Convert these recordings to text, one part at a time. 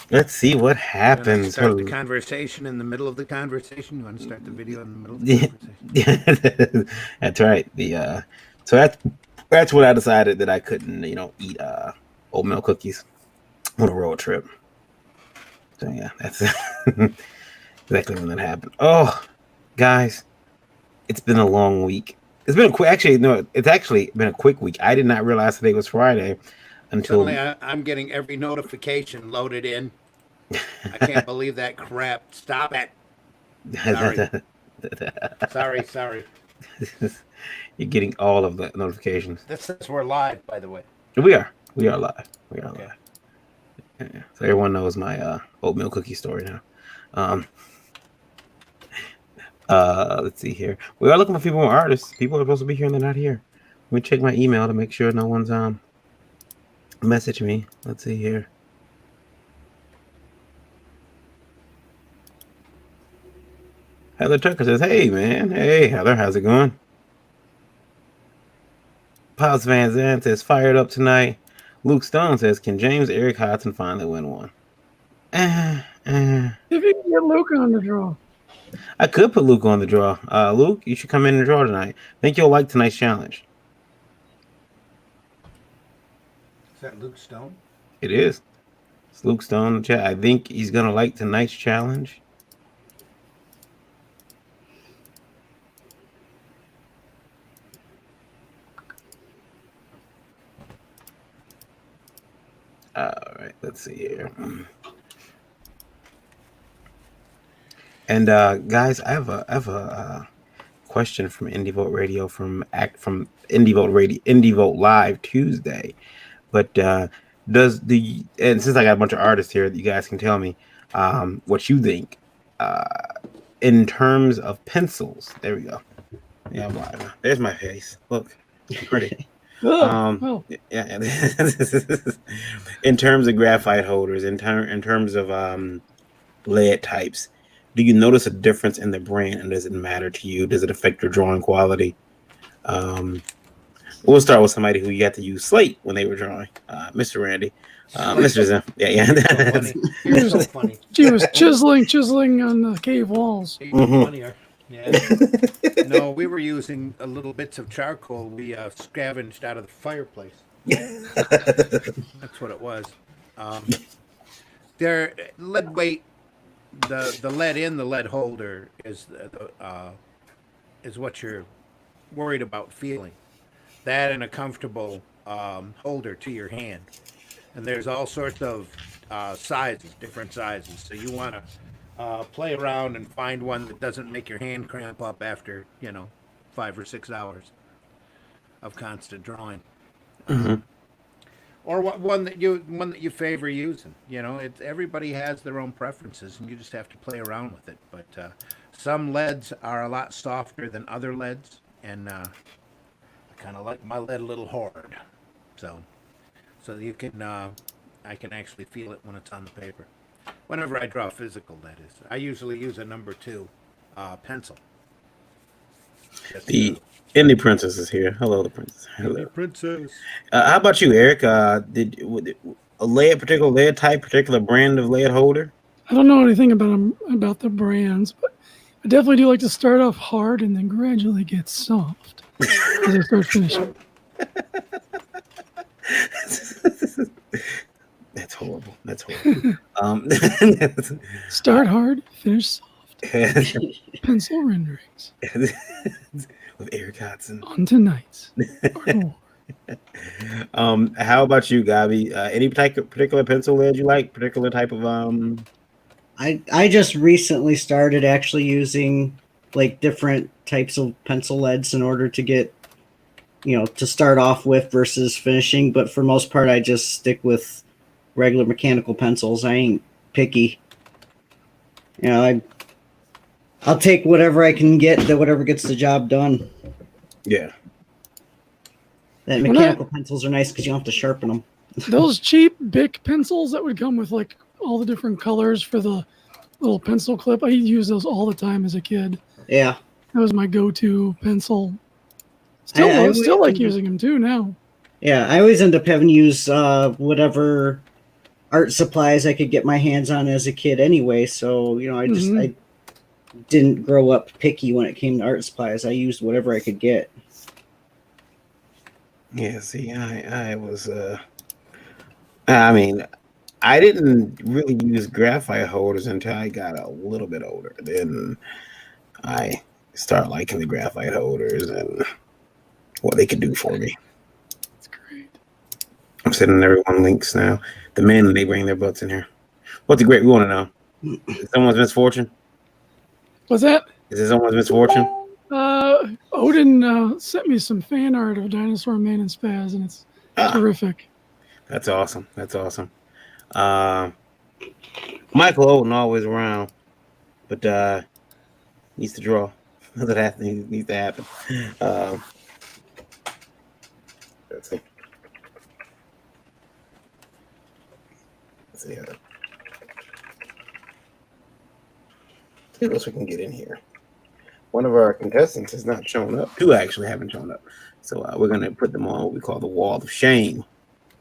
Let's see what You want to happens. start the conversation in the middle of the conversation? You want to start the video in the middle of the Yeah, conversation? that's right. So that's what I decided that I couldn't, eat oatmeal cookies on a road trip. So yeah, that's exactly when that happened. Oh, guys, it's been a long week. It's been a quick. Actually, no, it's actually been a quick week. I did not realize today was Friday until. Suddenly, I'm getting every notification loaded in. I can't believe that crap. Stop it. Sorry. Sorry. You're getting all of the notifications. This says we're live, by the way. We are. We are live. We are Okay. live. Yeah. So everyone knows my oatmeal cookie story now. Um, let's see here. We are looking for people more artists. People are supposed to be here and they're not here. Let me check my email to make sure no one's message me. Let's see here. Heather Tucker says, "Hey man, hey Heather, how's it going?" Pops Van Zandt says, "Fired up tonight." Luke Stone says, "Can James Eric Hodson finally win one?" If you can get Luke on the draw. I could put Luke on the draw. Luke, you should come in and draw tonight. I think you'll like tonight's challenge. Is that Luke Stone? It is. It's Luke Stone in the chat. I think he's gonna like tonight's challenge. All right, let's see here. And guys, I have a question from Indie Vote Radio from Indie Vote Radio, Indie Vote Live Tuesday. But and since I got a bunch of artists here, you guys can tell me what you think in terms of pencils. There we go. Yeah, I'm live. There's my face. Look, pretty. Yeah. In terms of graphite holders, in terms of lead types, do you notice a difference in the brand, and does it matter to you? Does it affect your drawing quality? We'll start with somebody who you got to use slate when they were drawing, Mr. Randy. Mr. Zim. Yeah. You're so funny. She was chiseling on the cave walls. Funnier. Yeah. No, we were using little bits of charcoal we scavenged out of the fireplace. That's what it was. Their lead weight, the lead in the lead holder is what you're worried about feeling. That and a comfortable holder to your hand. And there's all sorts of sizes, different sizes. So you want to play around and find one that doesn't make your hand cramp up after 5 or 6 hours of constant drawing. Or one that you favor using. Everybody has their own preferences, and you just have to play around with it. But some leads are a lot softer than other leads, and I kind of like my lead a little hard. So you can I can actually feel it when it's on the paper. Whenever I draw physical, that is. I usually use a number 2 pencil. The Indie Princess is here. Hello, the princess. Hello, Indie Princess. How about you, Eric? Did a particular lead type, particular brand of lead holder? I don't know anything about the brands, but I definitely do like to start off hard and then gradually get soft as I start finishing. That's horrible. That's horrible. Start hard, finish soft. Pencil renderings with Eric Hodson on tonight's. How about you, Gabi? Any particular pencil lead you like? Particular type of I just recently started actually using like different types of pencil leads in order to get to start off with versus finishing. But for most part, I just stick with regular mechanical pencils. I ain't picky. I'll take whatever I can get, whatever gets the job done. Yeah. That mechanical pencils are nice because you don't have to sharpen them. Those cheap Bic pencils that would come with like all the different colors for the little pencil clip. I used those all the time as a kid. Yeah. That was my go-to pencil. Still like using them too now. Yeah, I always end up having to use whatever art supplies I could get my hands on as a kid anyway. So, Mhm. I didn't grow up picky when it came to art supplies. I used whatever I could get. Yeah, see, I was I mean, I didn't really use graphite holders until I got a little bit older. Then I start liking the graphite holders and what they can do for me. That's great. I'm sending everyone links now. The men, they bring their butts in here. What's the great we want to know? Is someone's misfortune? What's that? Is it someone's misfortune? Odin sent me some fan art of Dinosaur Man and Spaz, and it's Ah, terrific. that's awesome. That's awesome. Uh, Michael Odin always around, but needs to draw. That needs to happen. Um, let's see. Let's see. See what else we can get in here. One of our contestants has not shown up. Two actually haven't shown up. So we're going to put them on what we call the wall of shame.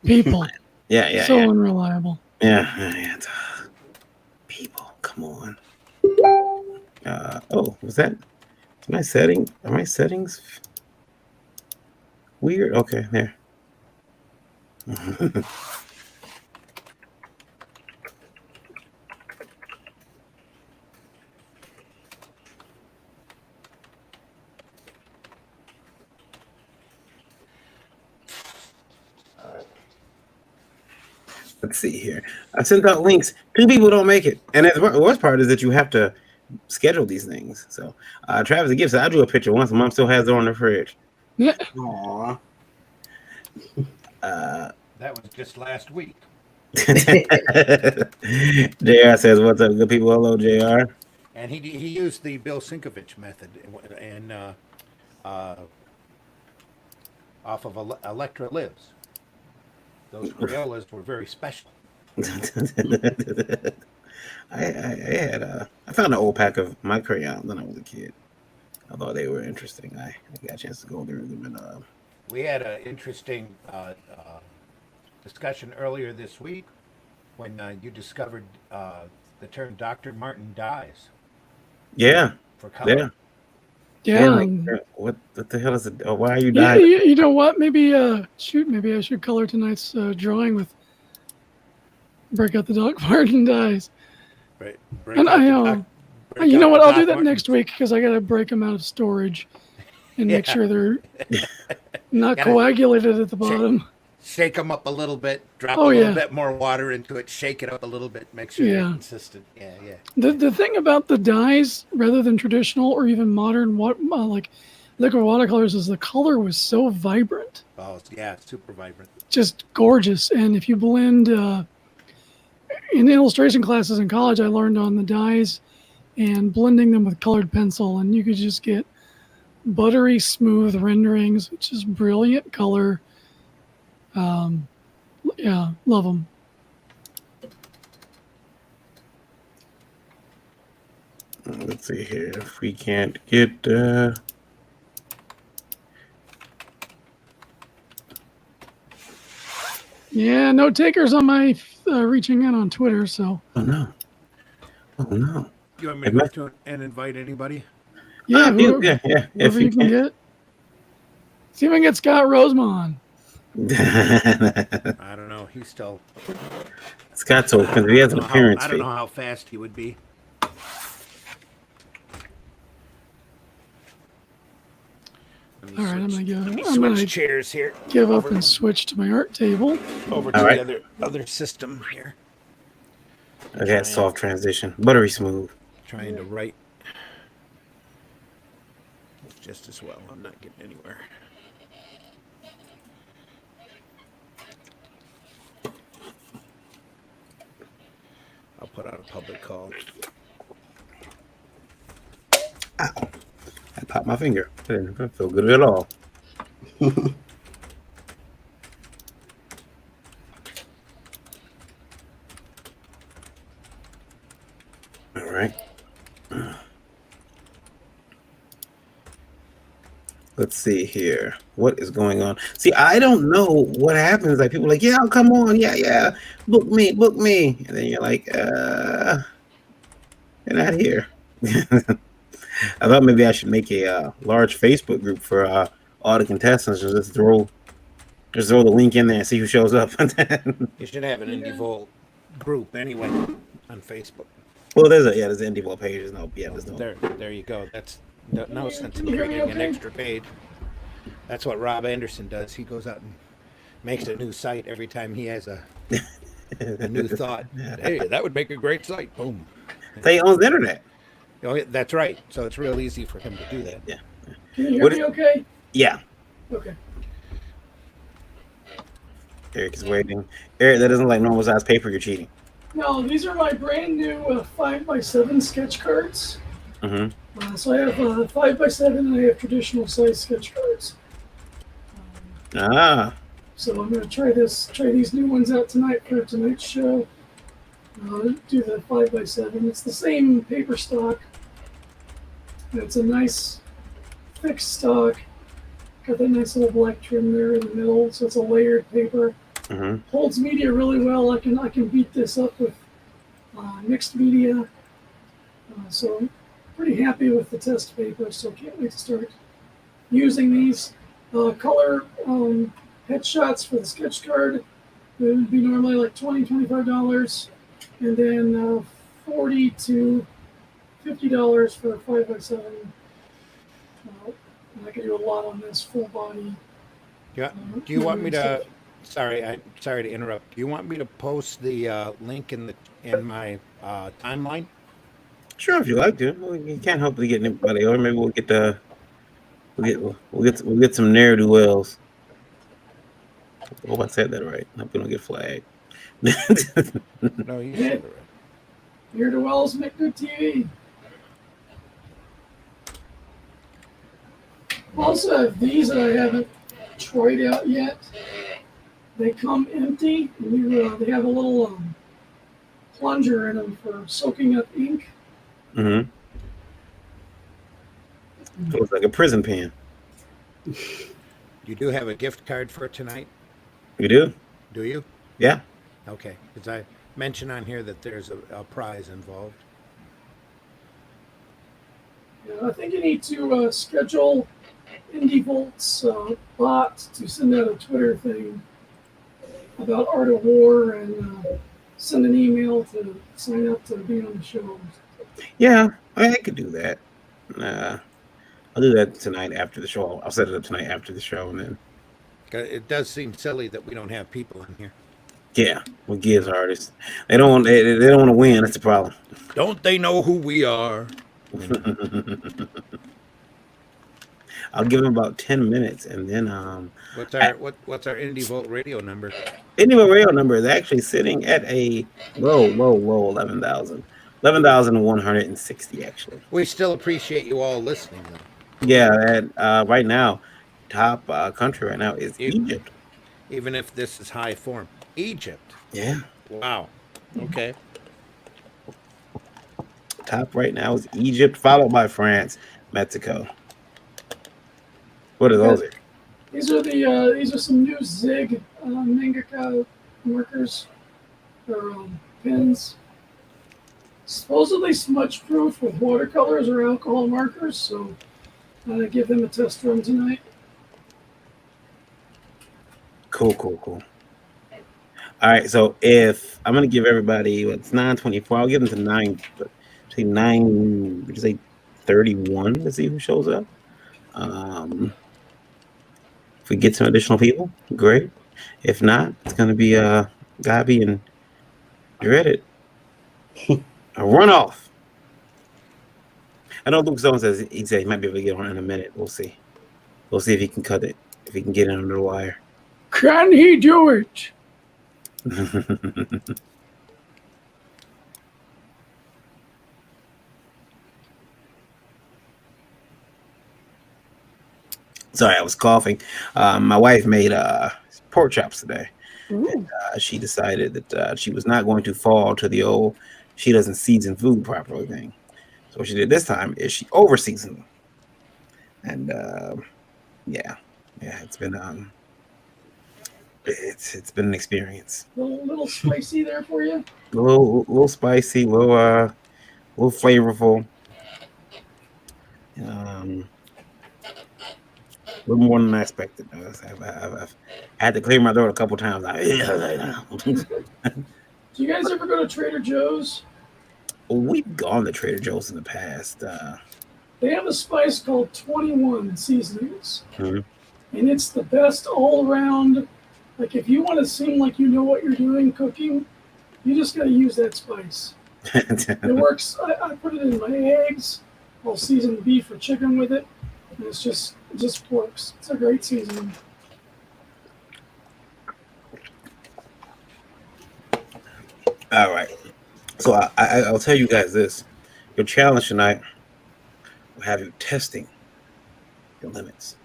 People. Yeah. So unreliable. Yeah. People, come on. Was that? My settings weird? Okay, there. Let's see here. I sent out links. Two people don't make it, and the worst part is that you have to schedule these things. So, Travis Gibbs said, I drew a picture once. Mom still has it on the fridge. Yeah. Aw. That was just last week. JR says, "What's up, good people? Hello, JR." And he used the Bill Sinkovich method and off of Electra Lives. Those Crayolas were very special. I found an old pack of my crayons when I was a kid. I thought they were interesting. I got a chance to go through them and We had an interesting discussion earlier this week when you discovered the term Dr. Martin dies yeah. for color. Yeah. Yeah. Like, what the hell is it? Why are you Yeah, dying? you know what? Maybe maybe I should color tonight's drawing with Break Out the Doc Martin Dies. Right. And you know what? I'll do that next week because I got to break them out of storage and make sure they're not coagulated at the bottom. Shake them up a little bit, drop Oh, a little yeah. bit more water into it, shake it up a little bit, make sure they're Yeah. consistent. Yeah. The thing about the dyes, rather than traditional or even modern like liquid watercolors, is the color was so vibrant, Oh, yeah, super vibrant. just gorgeous. And if you blend in illustration classes in college, I learned on the dyes and blending them with colored pencil, and you could just get buttery smooth renderings, which is brilliant color. Yeah, love them. Let's see here. If we can't get Yeah, no takers on my reaching in on Twitter. So oh no. You want me to go to and invite anybody? yeah, whoever, yeah. If whoever you you can get. See if I can get Scott Rosemond. I don't know. He's still. Scott's open. He has an appearance I don't fee. know how fast he would be. All right, I'm gonna Switch chairs here. give up and switch to my art table. Over to All right. the other system here. Okay, soft transition. Buttery smooth. Trying to write just as well. I'm not getting anywhere. I'll put out a public call. Ow. I popped my finger. I didn't feel good at all. All right. Let's see here. What is going on? See, I don't know what happens. Like people are like, yeah, I'll come on. Yeah, yeah. Book me. And then you're like, you're not here. I thought maybe I should make a large Facebook group for all the contestants and just throw the link in there and see who shows up. You should have an Indie Volt group anyway on Facebook. Well, there's an Indie Vault page. There's no, yeah, there's no. There you go. That's no sense in Can you hear me creating an okay? extra page. That's what Rob Anderson does. He goes out and makes a new site every time he has a new thought. Hey, that would make a great site. Boom. He owns the internet. Oh, yeah, that's right. So it's real easy for him to do that. Yeah. Can you hear What me is- okay? Yeah. Okay. Eric is waiting. Eric, that doesn't like normal size paper. You're cheating. No, these are my brand new 5x7 sketch cards. Mm-hmm. So I have 5x7 and I have traditional size sketch cards. Ah. So I'm going to try these new ones out tonight for tonight's show. Do the 5x7. It's the same paper stock. It's a nice thick stock. Got that nice little black trim there in the middle, so it's a layered paper. Mm-hmm. Holds media really well. I can beat this up with mixed media. So I'm pretty happy with the test paper. So can't wait to start using these. Color headshots for the sketch card. It would be normally like $20, $25, and then $40 to $50 for a 5x7. And I could do a lot on this full body. Yeah. Do you want me to? Sorry to interrupt. Do you want me to post the link in my timeline? Sure, if you like to. Well, you can't help but get anybody, or maybe we'll get some ne'er do wells. I hope I said that right. I hope we don't get flagged. No, you said it right. Here to Wells make good TV. Also have these that I haven't tried out yet. They come empty, and they have a little plunger in them for soaking up ink. Mm-hmm. It looks like a prison pen. You do have a gift card for tonight, You do? do you? Yeah. Okay, because I mentioned on here that there's a prize involved. Yeah, I think you need to schedule Indie Volt's bot to send out a Twitter thing about Art of War and send an email to sign up to be on the show. Yeah, I could do that. I'll do that tonight after the show. I'll set it up tonight after the show, and then 'Cause it does seem silly that we don't have people in here. yeah, we gives artists. They don't want to win. That's the problem. Don't they know who we are? I'll give them about 10 minutes, and then What's our Indie Volt radio number? anyway, radio number is actually sitting at a low 11,000. 11,160 actually. We still appreciate you all listening, though. Yeah, and right now, top country right now is Egypt. Even if this is high form. Egypt. Yeah, Wow. Okay. top right now is Egypt, followed by France, Mexico. What are those? These are some new Zig mangaka markers or pens. Supposedly smudge proof with watercolors or alcohol markers, so I'm gonna give them a test run tonight. Cool. All right, so if I'm gonna give everybody it's 9:24, I'll give them to 9:31 to see who shows up. If we get some additional people, great. If not, it's gonna be Gabi and Dreaded. A runoff. I know Luke Stone says he might be able to get on in a minute. We'll see. We'll see if he can cut it. If he can get it under the wire. Can he do it? Sorry, I was coughing. My wife made pork chops today. Ooh. She decided that she was not going to fall to the old she doesn't season food properly thing. So what she did this time is she over seasoned them. And Yeah, it's been an experience. Little spicy there for you. A little spicy, little flavorful. A little more than I expected. I've had to clear my throat a couple times. Do you guys ever go to Trader Joe's? We've gone to Trader Joe's in the past. They have a spice called 21 seasonings, Mhm. and it's the best all around. Like if you want to seem like you know what you're doing cooking, you just got to use that spice. It works. I put it in my eggs. I'll season beef or chicken with it, and it just works. It's a great seasoning. All right. So I'll tell you guys this. Your challenge tonight will have you testing your limits.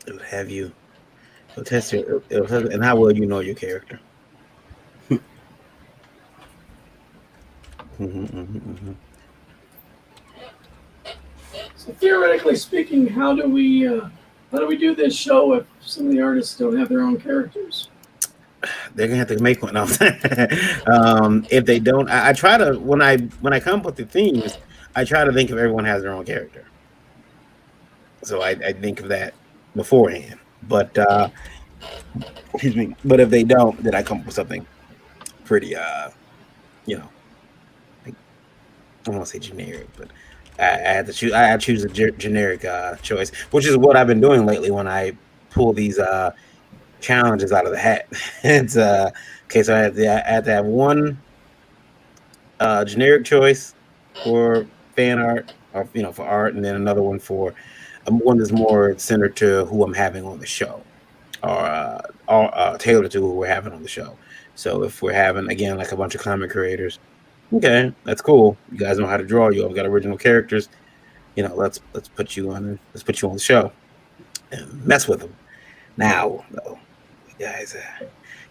It'll have you. It'll test your. And how well you know your character. So theoretically speaking, how do we do this show if some of the artists don't have their own characters? They're gonna have to make one. No. If they don't, I try to when I come up with the themes, I try to think if everyone has their own character. So I think of that beforehand. But excuse me. But if they don't, then I come up with something pretty you know, like, I don't want to say generic, but I had to choose. I choose a generic choice, which is what I've been doing lately when I pull these challenges out of the hat. It's okay. So I had to have one generic choice for fan art, or for art, and then another one for one that's more centered to who I'm having on the show, or tailored to who we're having on the show. So if we're having again like a bunch of comic creators, okay, that's cool. You guys know how to draw. You all got original characters. Let's put you on. Let's put you on the show and mess with them. Now, though, you guys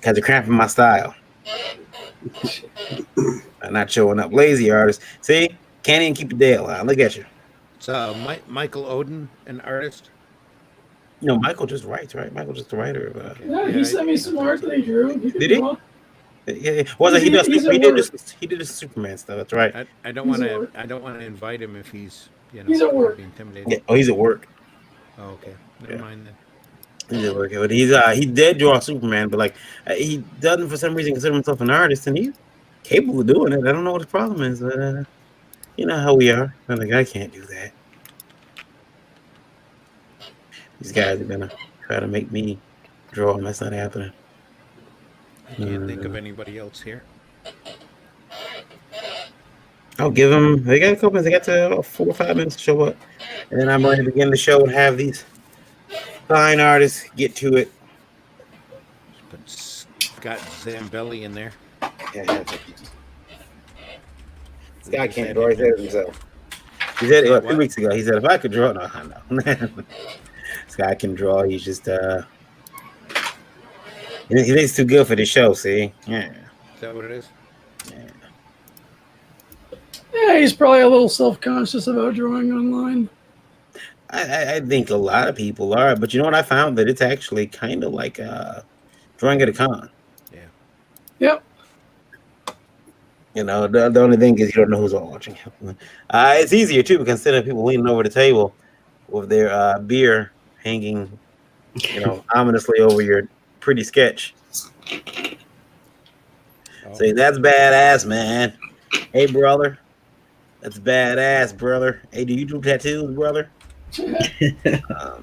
are cramping my style. I'm not showing up. Lazy artist. See, can't even keep a day alive. Look at you. It's Michael Oden, an artist. Michael just writes, right? Michael just the writer of. Yeah, he sent me some art that he drew. Did he? Yeah. Was it? He did this Superman stuff. That's right. I don't want to. I don't want to invite him if he's He's at work. Intimidated. Yeah. Oh, he's at work. Oh, okay. Never mind then. He's at work, but he did draw Superman, but like he doesn't for some reason consider himself an artist, and he's capable of doing it. I don't know what his problem is, but you know how we are. I'm like, I can't do that. These guys are gonna try to make me draw, and that's not happening. I can't think of anybody else here. I'll give them. They got a couple minutes. They got to 4 or 5 minutes to show up, and then I'm going to begin the show and have these fine artists get to it. Put Scott Zambelli in there. Yeah. Scott can't draw. He said it himself. He said it 2 weeks ago. He said if I could draw, no. Scott can draw. He's just he thinks it's too good for the show. See, yeah. Is that what it is? Yeah. Yeah, he's probably a little self-conscious about drawing online. I think a lot of people are, but you know what I found? That it's actually kind of like drawing at a con. Yeah. Yep. The only thing is you don't know who's watching. It's easier too because instead of people leaning over the table with their beer hanging, ominously over your pretty sketch. Oh. Say that's badass, man. Hey, brother. That's badass, brother. Hey, do you do tattoos, brother? I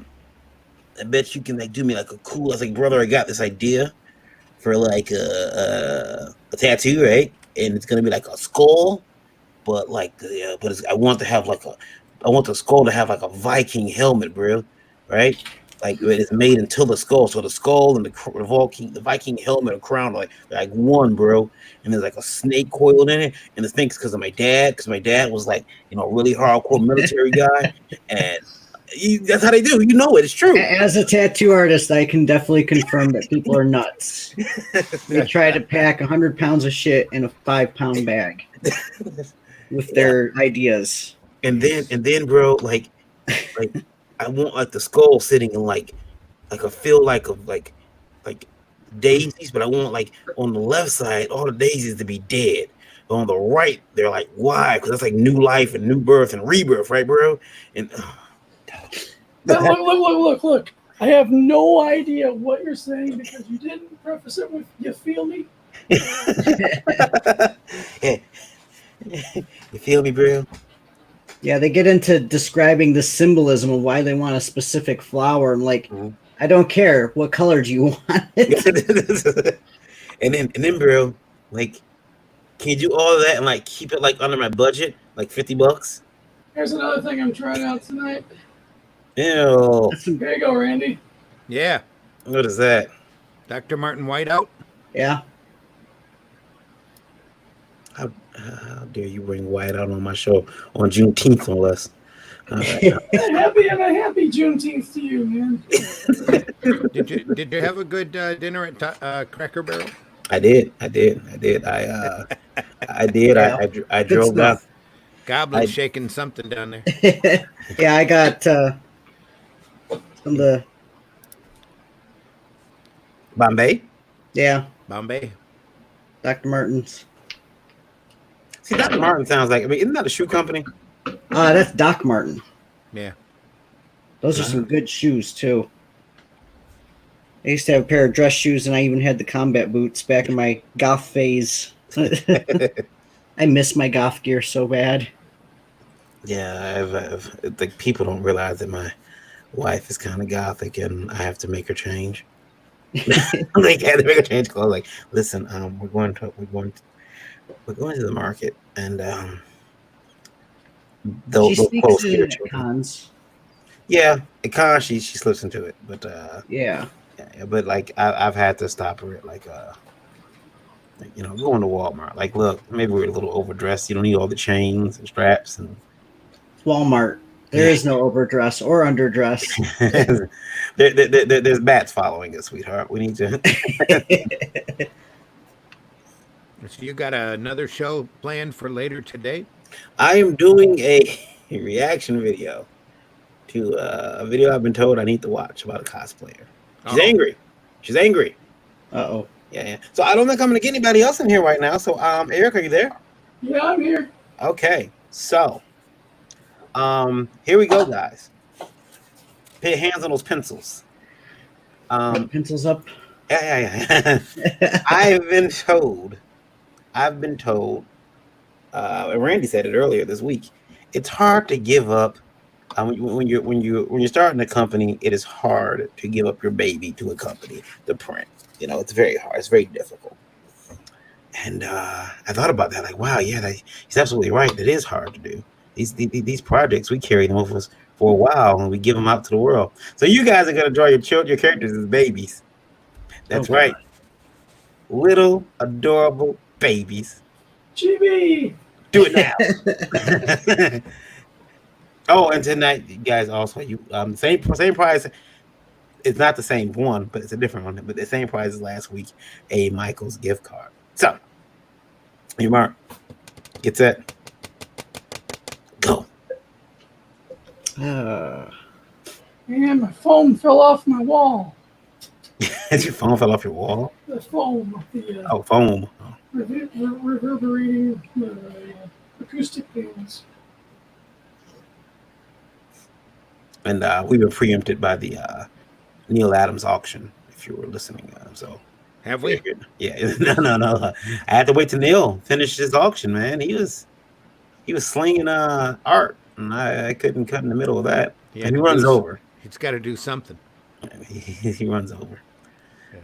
bet you can do me like a cool. I was like, brother, I got this idea for like a tattoo, right? And it's gonna be like a skull, but I want the skull to have like a Viking helmet, bro, right? Like it's made into the skull, so the skull and the Viking helmet or crown are like one, bro. And there's like a snake coiled in it, and the thing's because my dad was like a really hardcore military guy, and that's how they do. It's true. As a tattoo artist, I can definitely confirm that people are nuts. They try to pack 100 pounds of shit in a 5-pound bag with their ideas. And then, bro, like Like I want like the skull sitting in like a feel like daisies, but I want like on the left side all the daisies to be dead. But on the right, they're like why? Because that's like new life and new birth and rebirth, right, bro? And Now, look. I have no idea what you're saying because you didn't preface it with "you feel me." yeah, you feel me, bro? Yeah, they get into describing the symbolism of why they want a specific flower. I'm like, Mhm. I don't care. What color do you want it? and then, bro, like, can you do all of that and like keep it like under my budget, like $50? Here's another thing I'm trying out tonight. Ew, That's some, Here you go, Randy. Yeah, what is that? Dr. Martin Whiteout. yeah. How dare you bring White out on my show on Juneteenth, no less? All right. And a happy Juneteenth to you, man. Did you have a good dinner at Cracker Barrel? I did. I did. I did. I did. Yeah. I Good drove down. stuff. Goblet's I shaking something down there. Yeah, I got some of the, Bombay. yeah, Bombay. Dr. Martens. See, Dr. Martin sounds like. I mean, isn't that a shoe company? That's Doc Martin. Yeah. Those are some good shoes, too. I used to have a pair of dress shoes, and I even had the combat boots back in my goth phase. I miss my goth gear so bad. Yeah, like people don't realize that my wife is kind of gothic, and I have to make her change. Like, I had to make her change clothes. Like, listen, we're going to the market, and She they'll sneaks close it here, in at children. cons. Yeah, it kind of she slips into it, but Yeah. yeah, but like I've had to stop her at like, going to Walmart. Like, look, maybe we're a little overdressed. You don't need all the chains and straps and Walmart. There yeah. is no overdress or underdress. There's bats following us, sweetheart. We need to. So you got another show planned for later today? I am doing a reaction video to a video I've been told I need to watch about a cosplayer. She's Oh, angry. She's angry. Uh-oh. Yeah, yeah. So I don't think I'm gonna get anybody else in here right now. So Eric, are you there? Yeah, I'm here. Okay. So here we go, guys. Put your hands on those pencils. Got pencils up. Yeah. I've been told, and Randy said it earlier this week. It's hard to give up when you're starting a company. It is hard to give up your baby to a company to print. It's very hard. It's very difficult. And I thought about that. Like, wow, yeah, he's absolutely right. It is hard to do. These projects, we carry them with us for a while and we give them out to the world. So you guys are gonna draw your characters as babies. That's Oh, right, little adorable babies. GB. Do it now. Oh, and tonight, you guys, also you same prize. It's not the same one, but it's a different one. But the same prize as last week, a Michael's gift card. So, you Mark, get set, go. And my phone fell off my wall. Your phone fell off your wall. The foam, the Oh, foam. Oh. reverberating acoustic bands. And we were preempted by the Neil Adams auction. If you were listening, so have we? yeah, no. I had to wait till Neil finished his auction. Man, he was slinging art, and I couldn't cut in the middle of that. And he runs over. He's got to do something. He runs over.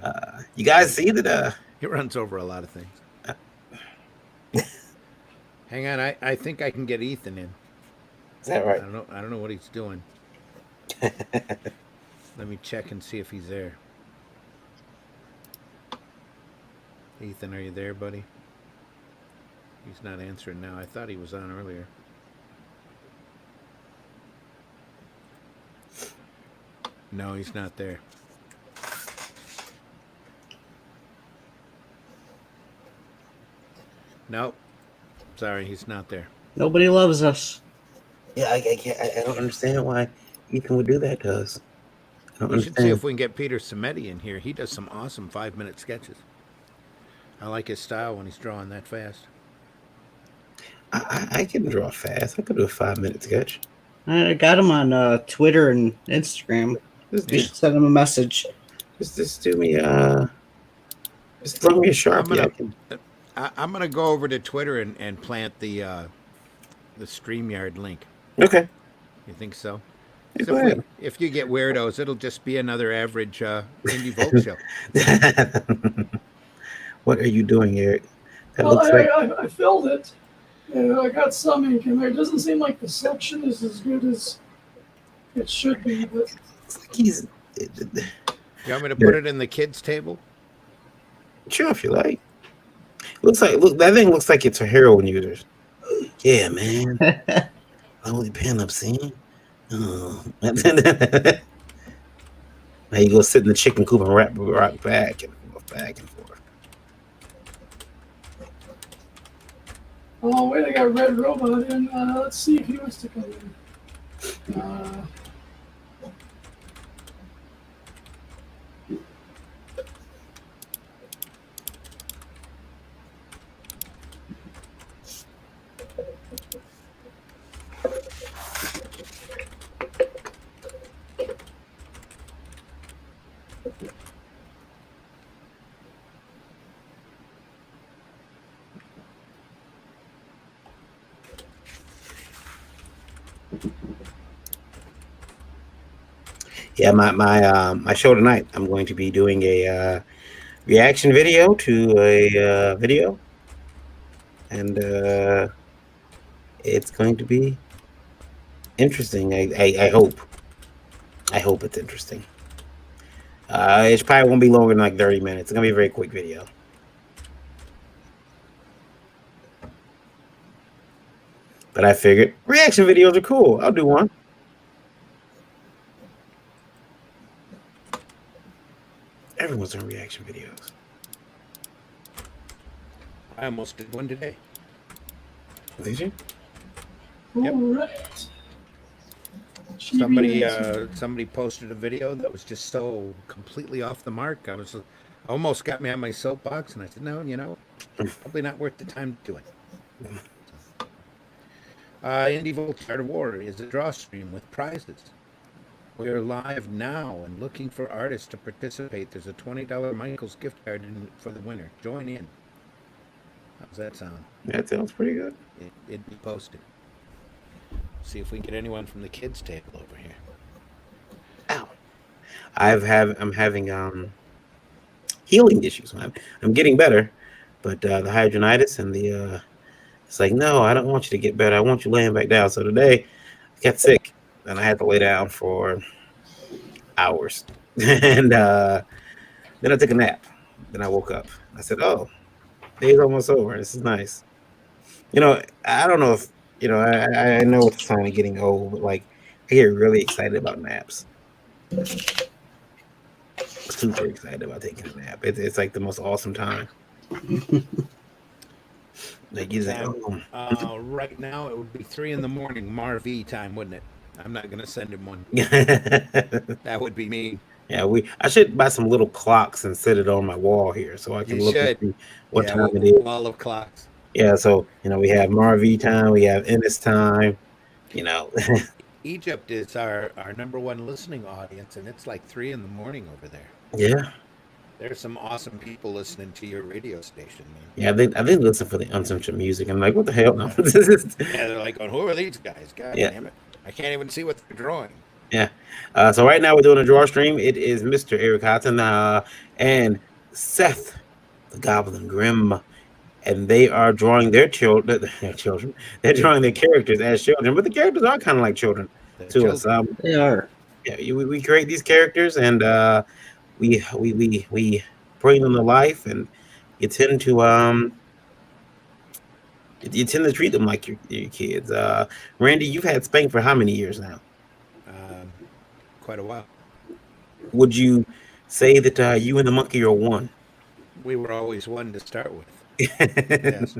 Yeah. You guys see that? He runs over a lot of things. Hang on, I think I can get Ethan in. Is that right? I don't know what he's doing. Let me check and see if he's there. Ethan, are you there, buddy? He's not answering now. I thought he was on earlier. No, he's not there. Nope. Sorry, he's not there. Nobody loves us. Yeah, I can't. I don't understand why Ethan would do that to us. I don't We should see understand. if we can get Peter Samedi in here. He does some awesome 5 minute sketches. I like his style when he's drawing that fast. I can draw fast. I could do a 5 minute sketch. I got him on Twitter and Instagram. Just, You Yeah. should send him a message. just do me. Just throw me a I'm sharpie. I gonna can. I'm gonna go over to Twitter and plant the StreamYard link. Okay. You think so? Yeah, So go ahead. if you get weirdos, it'll just be another average indie folk show. What are you doing, Eric? That Well, looks like. I filled it. I got some ink in there. It doesn't seem like the suction is as good as it should be, but Looks like he's. You want me to put it in the kids table? Sure, if you like. Look, that thing looks like it's for heroin users. Yeah, man. The only pen I've seen. Oh. Now you go sit in the chicken coop and rock back and forth, back and forth. oh wait, I got Red Robot in. Let's see if he wants to come in. Yeah, my show tonight. I'm going to be doing a reaction video to a video, and it's going to be interesting. I hope. I hope it's interesting. It probably won't be longer than like 30 minutes. It's gonna be a very quick video. But I figured reaction videos are cool. I'll do one. Everyone's doing reaction videos. I almost did one today. Did you? Yep. All right. Somebody GBA. somebody posted a video that was just so completely off the mark. I was almost got me on my soapbox, and I said, no, probably not worth the time to do it. Indie Volt Art of War is a draw stream with prizes. We are live now and looking for artists to participate. There's a $20 Michael's gift card for the winner. Join in. How's that sound? That sounds pretty good. It'd be posted. See if we can get anyone from the kids table over here. Ow. I'm having healing issues. I'm getting better, but the hydronitis and the it's like, no, I don't want you to get better. I want you laying back down. So today I got sick and I had to lay down for hours. And then I took a nap. Then I woke up. I said, oh, day's almost over. This is nice. I don't know if I know it's a sign of getting old, but like I get really excited about naps. Super excited about taking a nap. It's like the most awesome time. Like you like, right now it would be 3 in the morning Marv time, wouldn't it? I'm not gonna send him one. That would be me. Yeah, I should buy some little clocks and set it on my wall here so I can look and see what time it is. Wall of clocks. Yeah, so we have Marv time, we have Ennis time. Egypt is our number one listening audience, and it's like 3 in the morning over there. Yeah. There's some awesome people listening to your radio station, man. Yeah, I think listen for the uncensored music. I'm like, what the hell? No. Yeah, they're like, who are these guys? God damn it. I can't even see what they're drawing. Yeah. So right now we're doing a draw stream. It is Mr. Eric Houghton and Seth, the Goblin Grimm. And they are drawing their children. They're drawing their characters as children, but the characters are kind of like children to us. They are. Yeah, we create these characters, and we bring them to life, and you tend to treat them like your kids. Randy, you've had Spank for how many years now? Quite a while. Would you say that you and the monkey are one? We were always one to start with. Yes.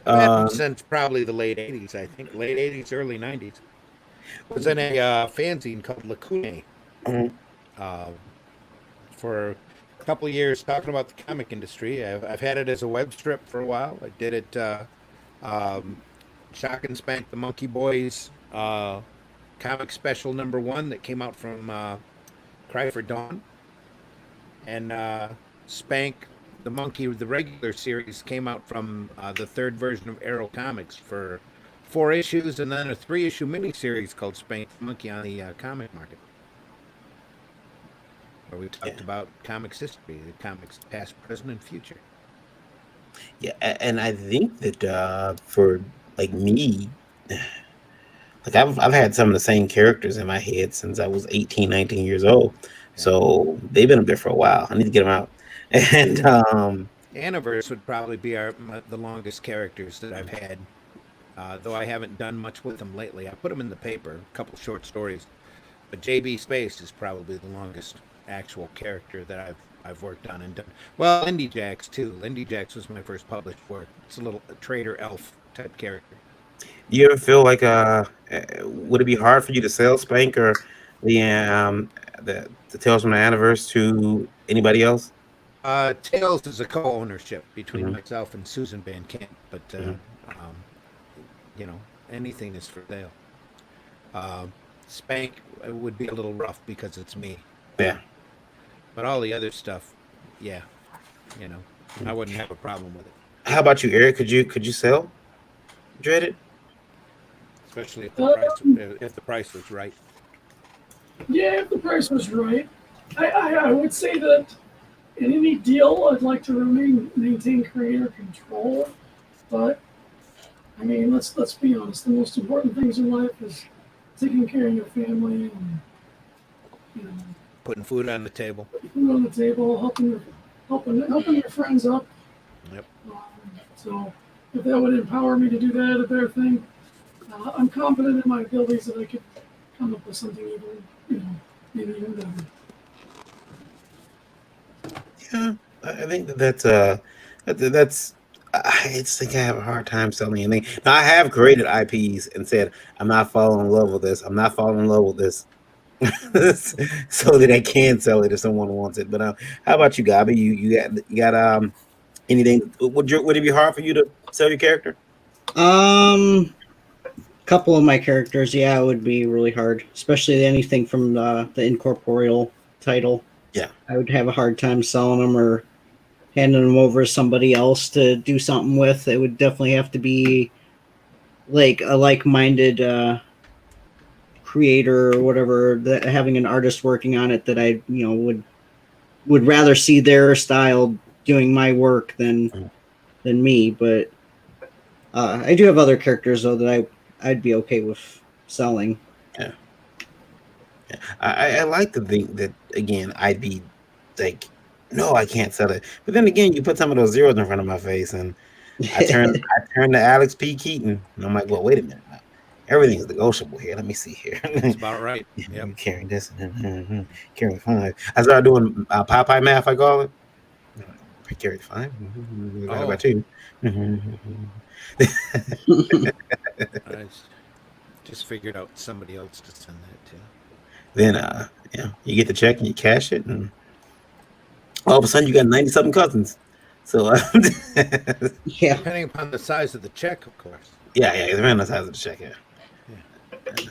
I've had them Um, since probably the late '80s. I think late '80s, early '90s. Was in a fanzine called Lacune mhm, uh, for a couple of years, talking about the comic industry. I've had it as a web strip for a while. I did it. Um, Shock and Spank the Monkey Boys comic special #1 that came out from Cry for Dawn, and Spank the Monkey, the regular series, came out from the third version of Arrow Comics for 4 issues, and then a 3 issue miniseries called Spank the Monkey on the comic market, where we talked yeah, about comics history, the comics past, present, and future. yeah, and I think that for like me, like I've had some of the same characters in my head since I was 18, 19 years old. Yeah. So they've been up there for a while. I need to get them out. And Aniverse would probably be the longest characters that I've had, though I haven't done much with them lately. I put them in the paper, a couple short stories, but JB Space is probably the longest actual character that I've worked on and done. Well, Lindy Jacks too. Lindy Jacks was my first published work. It's a little trader elf type character. you ever feel like would it be hard for you to sell Spank or the Tales from the Anniverse to anybody else? Tales is a co-ownership between Hmm. myself and Susan Van Camp, but Hmm. um, you know, anything is for sale. Uh, Spank would be a little rough because it's me, Yeah. but all the other stuff, yeah, you know, I wouldn't have a problem with it, How about you, Eric? Could you sell Dreaded? especially Um, if the price was right. yeah, if the price was right, I would say that in any deal, I'd like to maintain creator control. But I mean, let's be honest. The most important things in life is taking care of your family and you know, Putting food on the table. food on the table, helping your friends up. Yep. Um, so if that would empower me to do that, a better thing. I'm confident in my abilities that I could come up with something even, maybe even better. Yeah, I think that's. I just think I have a hard time selling anything. Now I have created IPs and said I'm not falling in love with this. I'm not falling in love with this, so that I can sell it if someone wants it. But how about you, Gabi? You got anything? Would it be hard for you to sell your character? Um, couple of my characters, yeah, it would be really hard, especially anything from the incorporeal title. Yeah. I would have a hard time selling them or handing them over to somebody else to do something with. It would definitely have to be like a like-minded creator or whatever, that having an artist working on it that I would rather see their style doing my work than me. But I do have other characters though that I'd be okay with selling. Yeah. I like to think that again. I'd be like, no, I can't sell it. But then again, you put some of those zeros in front of my face, and I turn to Alex P. Keaton, and I'm like, well, wait a minute. Now. Everything's negotiable here. Let me see here. That's about right. Yep. You carrying this, and carrying 5. I started doing Popeye math. I call it. I carried 5. What Oh, about you? I just figured out somebody else to send that to. Then you get the check and you cash it, and all of a sudden you got 90 something cousins. So Yeah. Depending upon the size of the check, of course. yeah, it's around the size of the check. Yeah. Did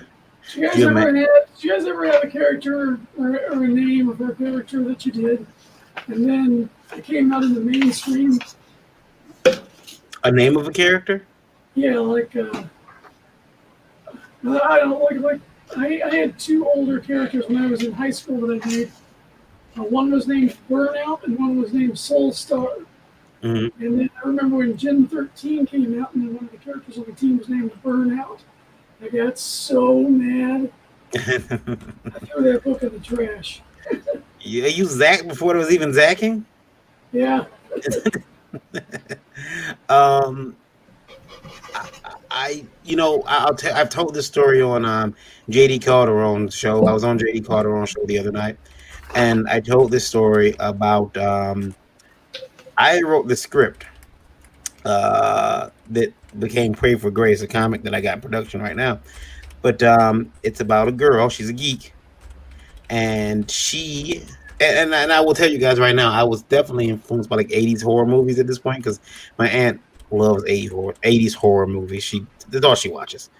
you guys ever have a character or a name of a character that you did, and then it came out in the mainstream? A name of a character? Yeah, like I don't like I had 2 older characters when I was in high school that I made. One was named Burnout and one was named Soul Star. Mm-hmm. And then I remember when Gen 13 came out and then one of the characters on the team was named Burnout. I got so mad. I threw that book in the trash. Yeah, you Zach before there was even Zacking? Yeah. um I've told this story on JD Calderon's show. I was on JD Calderon's show the other night, and I told this story about I wrote the script that became Pray for Grace, a comic that I got in production right now. But it's about a girl. She's a geek, and and I will tell you guys right now, I was definitely influenced by like 80s horror movies at this point because my aunt loves 80s horror movies. That's all she watches.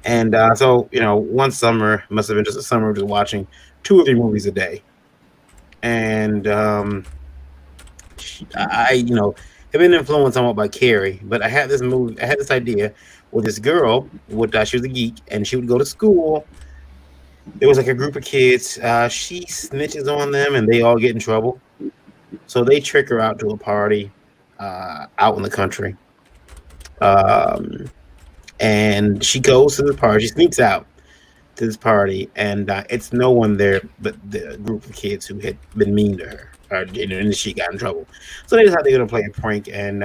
And so, one summer must have been just a summer of just watching 2 or 3 movies a day. And have been influenced somewhat by Carrie, but I had this idea where this girl she was a geek, and she would go to school. There was like a group of kids. She snitches on them, and they all get in trouble. So they trick her out to a party out in the country. Um, and she goes to the party. She sneaks out to this party, and it's no one there but the group of kids who had been mean to her, and she got in trouble. So they decided they're gonna play a prank, and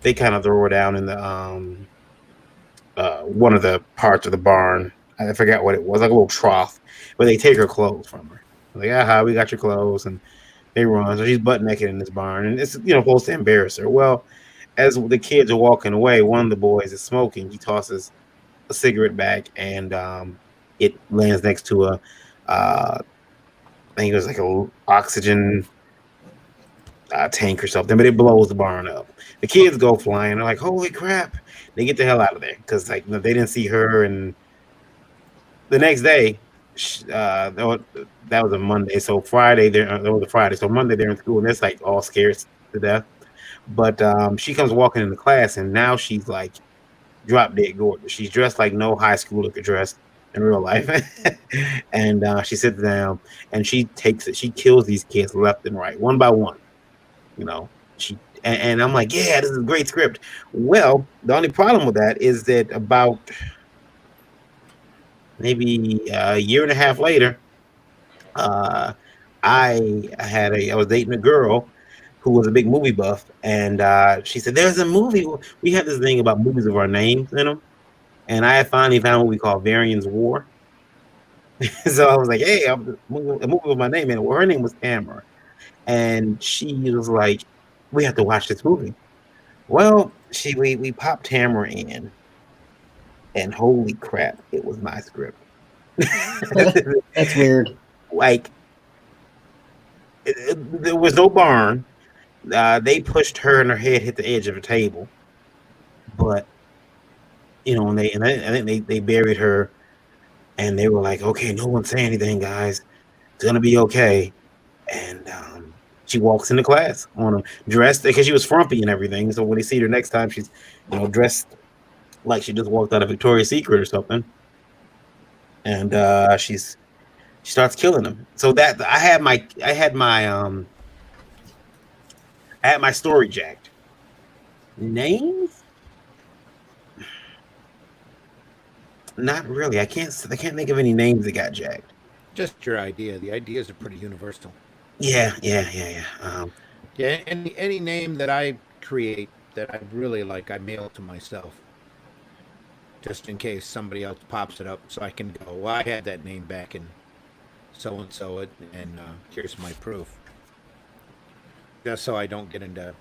they kind of throw her down in the one of the parts of the barn. I forgot what it was, like a little trough, where they take her clothes from her. Like, aha, we got your clothes, and they run. So she's butt naked in this barn, and it's supposed to embarrass her. Well, as the kids are walking away, one of the boys is smoking. He tosses a cigarette back, and it lands next to I think it was like a oxygen tank or something, but it blows the barn up. The kids go flying. They're like, "Holy crap!" They get the hell out of there because they didn't see her. And the next day, that was a Monday. So Friday, that was a Friday. So Monday they're in school, and it's like all scared to death. But she comes walking into class, and now she's like drop dead gorgeous. She's dressed like no high schooler could dress in real life. And she sits down, and she takes it. She kills these kids left and right, one by one. And I'm like, yeah, this is a great script. Well, the only problem with that is that about maybe a year and a half later, I was dating a girl who was a big movie buff, and she said, "There's a movie. We have this thing about movies with our names in them." And I finally found what we call Varian's War. So I was like, "Hey, I'm a movie with my name in it." Well, her name was Tamara, and she was like, "We have to watch this movie." Well, we popped Tamara in, and holy crap, it was my script. That's weird. Like, there was no barn. They pushed her, and her head hit the edge of a table. But and I think they buried her, and they were like, "Okay, no one say anything, guys. It's gonna be okay." And she walks into class on them, dressed because she was frumpy and everything. So when they see her next time, she's dressed like she just walked out of Victoria's Secret or something. And she starts killing them. So that I had my story jacked. Names? Not really. I can't think of any names that got jacked. Just your idea. The ideas are pretty universal. Yeah. Yeah, any name that I create that I really like, I mail to myself, just in case somebody else pops it up, so I can go, "Well, I had that name back in so and so, and here's my proof." Just so I don't get into,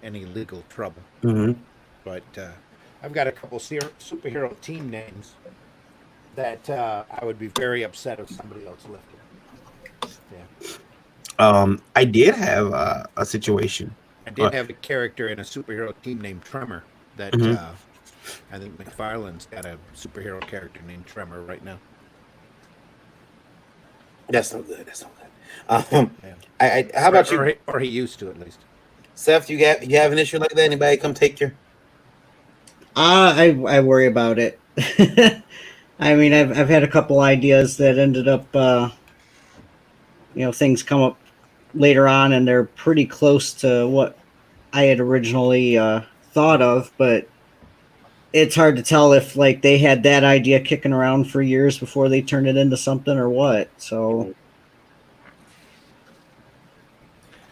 any legal trouble. Mm-hmm. But I've got a couple superhero team names that I would be very upset if somebody else lifted. Yeah. I did have a situation. I did have a character in a superhero team named Tremor that I think McFarlane's got a superhero character named Tremor right now. That's no good. Yeah. How about you? Or he used to, at least. Seth, you have an issue like that? Anybody come take your? I worry about it. I mean, I've had a couple ideas that ended up, things come up later on, and they're pretty close to what I had originally thought of, but it's hard to tell if like they had that idea kicking around for years before they turned it into something or what. So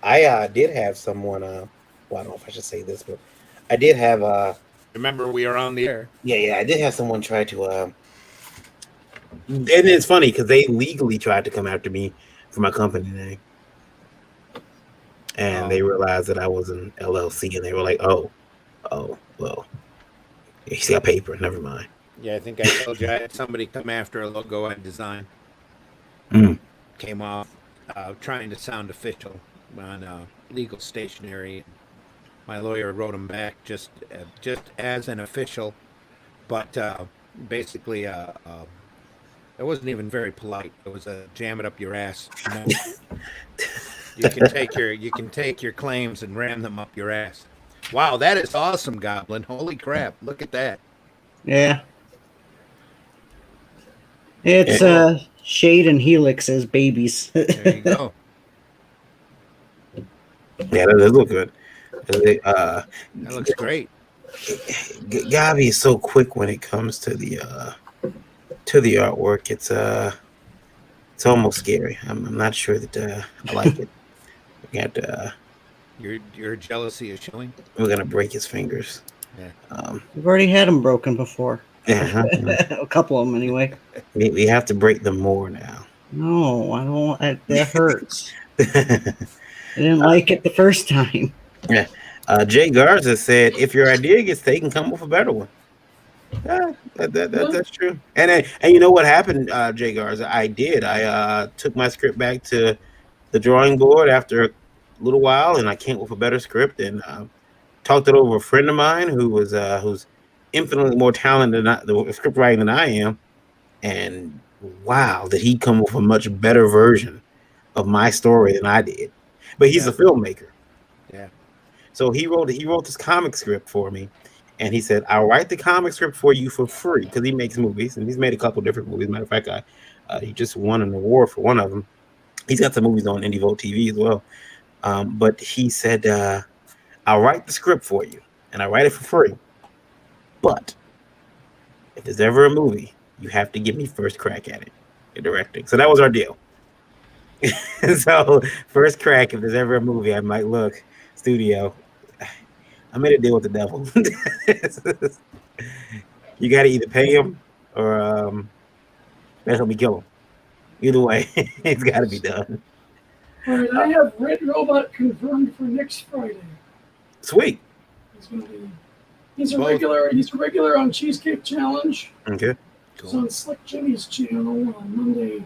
I did have someone. Well, I don't know if I should say this, but I did have. Remember, we are on the air. Yeah. I did have someone try to. And it's funny because they legally tried to come after me for my company name, and they realized that I was an LLC, and they were like, "Oh, well." He's got paper. Never mind. Yeah, I think I told you I had somebody come after a logo I designed. Mm. Came off trying to sound official on legal stationery. My lawyer wrote him back just as an official, but basically it wasn't even very polite. It was a jam it up your ass note. You can take your claims and ram them up your ass. Wow, that is awesome, Goblin. Holy crap. Look at that. Yeah. Yeah, It's Shade and Helix as babies. There you go. yeah, that does look good. That looks great. Gavi is so quick when it comes to the artwork. It's almost scary. I'm not sure that I like it. We got Your jealousy is showing. we're gonna break his fingers. Yeah. We've already had them broken before. Yeah, A couple of them, anyway. we have to break them more now. No, I don't. That hurts. I didn't like it the first time. Yeah. Jay Garza said, "If your idea gets taken, come with a better one." Yeah, that's true. And you know what happened, Jay Garza? I did. I took my script back to the drawing board after a little while, and I came up with a better script and talked it over with a friend of mine who's infinitely more talented the script writing than I am. And wow, did he come up with a much better version of my story than I did? But he's a filmmaker. Yeah. So he wrote this comic script for me, and he said, "I'll write the comic script for you for free," because he makes movies, and he's made a couple different movies. Matter of fact, he just won an award for one of them. He's got some movies on IndieVolt TV as well. But he said, "I'll write the script for you, and I write it for free. But if there's ever a movie, you have to give me first crack at it, your directing." So that was our deal. So first crack, if there's ever a movie, I might look studio. I made a deal with the devil. You got to either pay him or let me kill him. Either way, it's got to be done. All right, I have Red Robot confirmed for next Friday. Sweet. He's going to be. He's a regular. He's a regular on Cheesecake Challenge. Okay. He's on Slick Jimmy's channel on